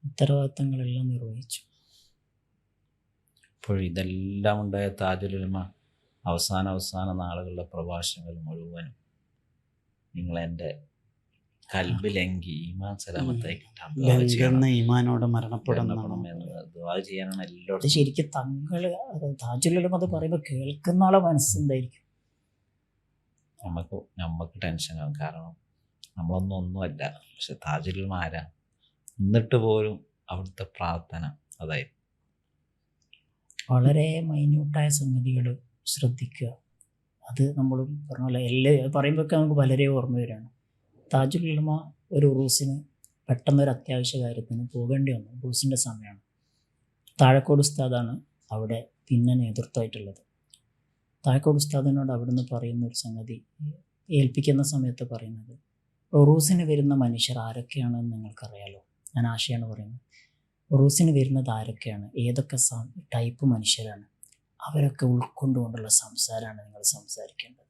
ഉത്തരവാദിത്തങ്ങളെല്ലാം നിർവഹിച്ചു. അപ്പോൾ ഇതെല്ലാം ഉണ്ടായ താജുലുലമ അവസാന നാളുകളുടെ പ്രഭാഷണങ്ങൾ മുഴുവനും നിങ്ങളെൻ്റെ കൽബിലെങ്കി ഈമാൻ സലാമത്തായി കിട്ടാൻ ഈമാനോടെ മരണപ്പെടണം ദുആ ചെയ്യാനാണ് എല്ലായിടത്തും. അത് ശരിക്കും തങ്ങൾ താജുലുലമ അത് പറയുമ്പോൾ കേൾക്കുന്ന ആളെ മനസ്സെന്തായിരിക്കും? നമുക്ക് ടെൻഷനാകും. കാരണം നമ്മളൊന്നുമല്ല. പക്ഷെ താജുലുലമ ആരാ? എന്നിട്ട് പോലും അവിടുത്തെ പ്രാർത്ഥന അതായിരുന്നു. വളരെ മൈന്യൂട്ടായ സംഗതികൾ ശ്രദ്ധിക്കുക. അത് നമ്മൾ പറഞ്ഞ പോലെ പറയുമ്പോഴൊക്കെ നമുക്ക് വളരെ ഓർമ്മ വരികയാണ്. താജുലുലമ ഒരു ഉറൂസിന് പെട്ടെന്നൊരു അത്യാവശ്യ കാര്യത്തിന് പോകേണ്ടി വന്നു. ഉറൂസിൻ്റെ സമയമാണ്. താഴക്കോട് ഉസ്താദാണ് അവിടെ പിന്നെ നേതൃത്വമായിട്ടുള്ളത്. താഴക്കോട് ഉസ്താദിനോട് അവിടുന്ന് പറയുന്ന ഒരു സംഗതി, ഏൽപ്പിക്കുന്ന സമയത്ത് പറയുന്നത്, ഉറൂസിന് വരുന്ന മനുഷ്യർ ആരൊക്കെയാണെന്ന് നിങ്ങൾക്കറിയാലോ. ഞാൻ ആശയാണ് പറയുന്നത്. ഉറൂസിന് വരുന്നത് ആരൊക്കെയാണ്, ഏതൊക്കെ ടൈപ്പ് മനുഷ്യരാണ്, അവരൊക്കെ ഉൾക്കൊണ്ടുകൊണ്ടുള്ള സംസാരമാണ് നിങ്ങൾ സംസാരിക്കേണ്ടത്.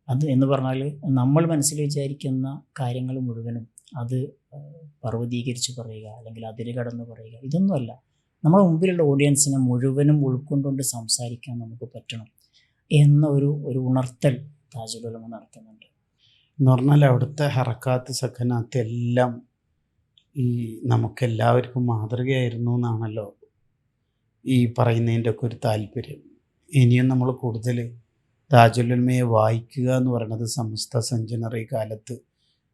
അത് എന്ന് പറഞ്ഞാൽ നമ്മൾ മനസ്സിൽ വിചാരിക്കുന്ന കാര്യങ്ങൾ മുഴുവനും അത് പർവ്വതീകരിച്ച് പറയുക അല്ലെങ്കിൽ അതിര് കടന്ന് പറയുക, ഇതൊന്നുമല്ല. നമ്മുടെ മുമ്പിലുള്ള ഓഡിയൻസിനെ മുഴുവനും ഉൾക്കൊണ്ടുകൊണ്ട് സംസാരിക്കാൻ നമുക്ക് പറ്റണം എന്ന ഒരു ഉണർത്തൽ താജുലുലമ നടത്തുന്നുണ്ട്. എന്ന് പറഞ്ഞാൽ അവിടുത്തെ ഹറക്കാത്ത് സക്കനാത്ത് എല്ലാം ഈ നമുക്കെല്ലാവർക്കും മാതൃകയായിരുന്നു എന്നാണല്ലോ ഈ പറയുന്നതിൻ്റെ ഒക്കെ ഒരു താല്പര്യം. ഇനിയും നമ്മൾ കൂടുതൽ താജുൽ ഉലമയെ വായിക്കുക എന്ന് പറയുന്നത് സമസ്ത സെഞ്ചുറി കാലത്ത്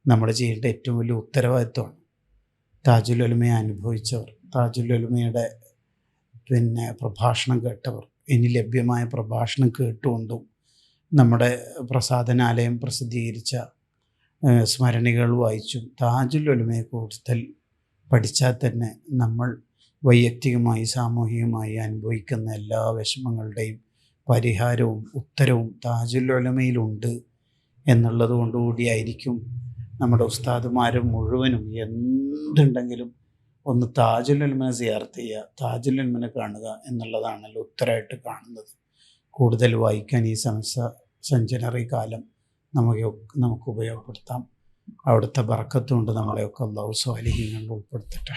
നമ്മൾ ചെയ്യേണ്ട ഏറ്റവും വലിയ ഉത്തരവാദിത്വമാണ്. താജുൽ ഉലമയെ അനുഭവിച്ചവർ, താജുൽ ഉലമയുടെ പ്രഭാഷണം കേട്ടവർ, ഇനി ലഭ്യമായ പ്രഭാഷണം കേട്ടുകൊണ്ടും നമ്മുടെ പ്രസാദനാലയം പ്രസിദ്ധീകരിച്ച സ്മരണികൾ വായിച്ചും താജുൽ ഉലമയെ കൂടുതൽ പഠിച്ചാൽ തന്നെ നമ്മൾ വൈയക്തികമായി സാമൂഹികമായി അനുഭവിക്കുന്ന എല്ലാ വിഷമങ്ങളുടെയും പരിഹാരവും ഉത്തരവും താജുൽ ഉലമയിലുണ്ട് എന്നുള്ളത് കൊണ്ടുകൂടിയായിരിക്കും നമ്മുടെ ഉസ്താദുമാരും മുഴുവനും എന്തുണ്ടെങ്കിലും ഒന്ന് താജുൽ ഉലമയെ സിയാറത്ത് ചെയ്യുക, താജുൽ ഉലമയെ കാണുക എന്നുള്ളതാണല്ലോ ഉത്തരമായിട്ട് കാണുന്നത്. കൂടുതൽ വായിക്കാൻ ഈ സെഞ്ചുറി കാലം നമുക്ക് ഉപയോഗപ്പെടുത്താം. അവിടുത്തെ ബർക്കത്തുകൊണ്ട് നമ്മളെയൊക്കെ അല്ലാഹു സ്വാലിഹീങ്ങളിൽ ഉൾപ്പെടുത്തട്ടെ.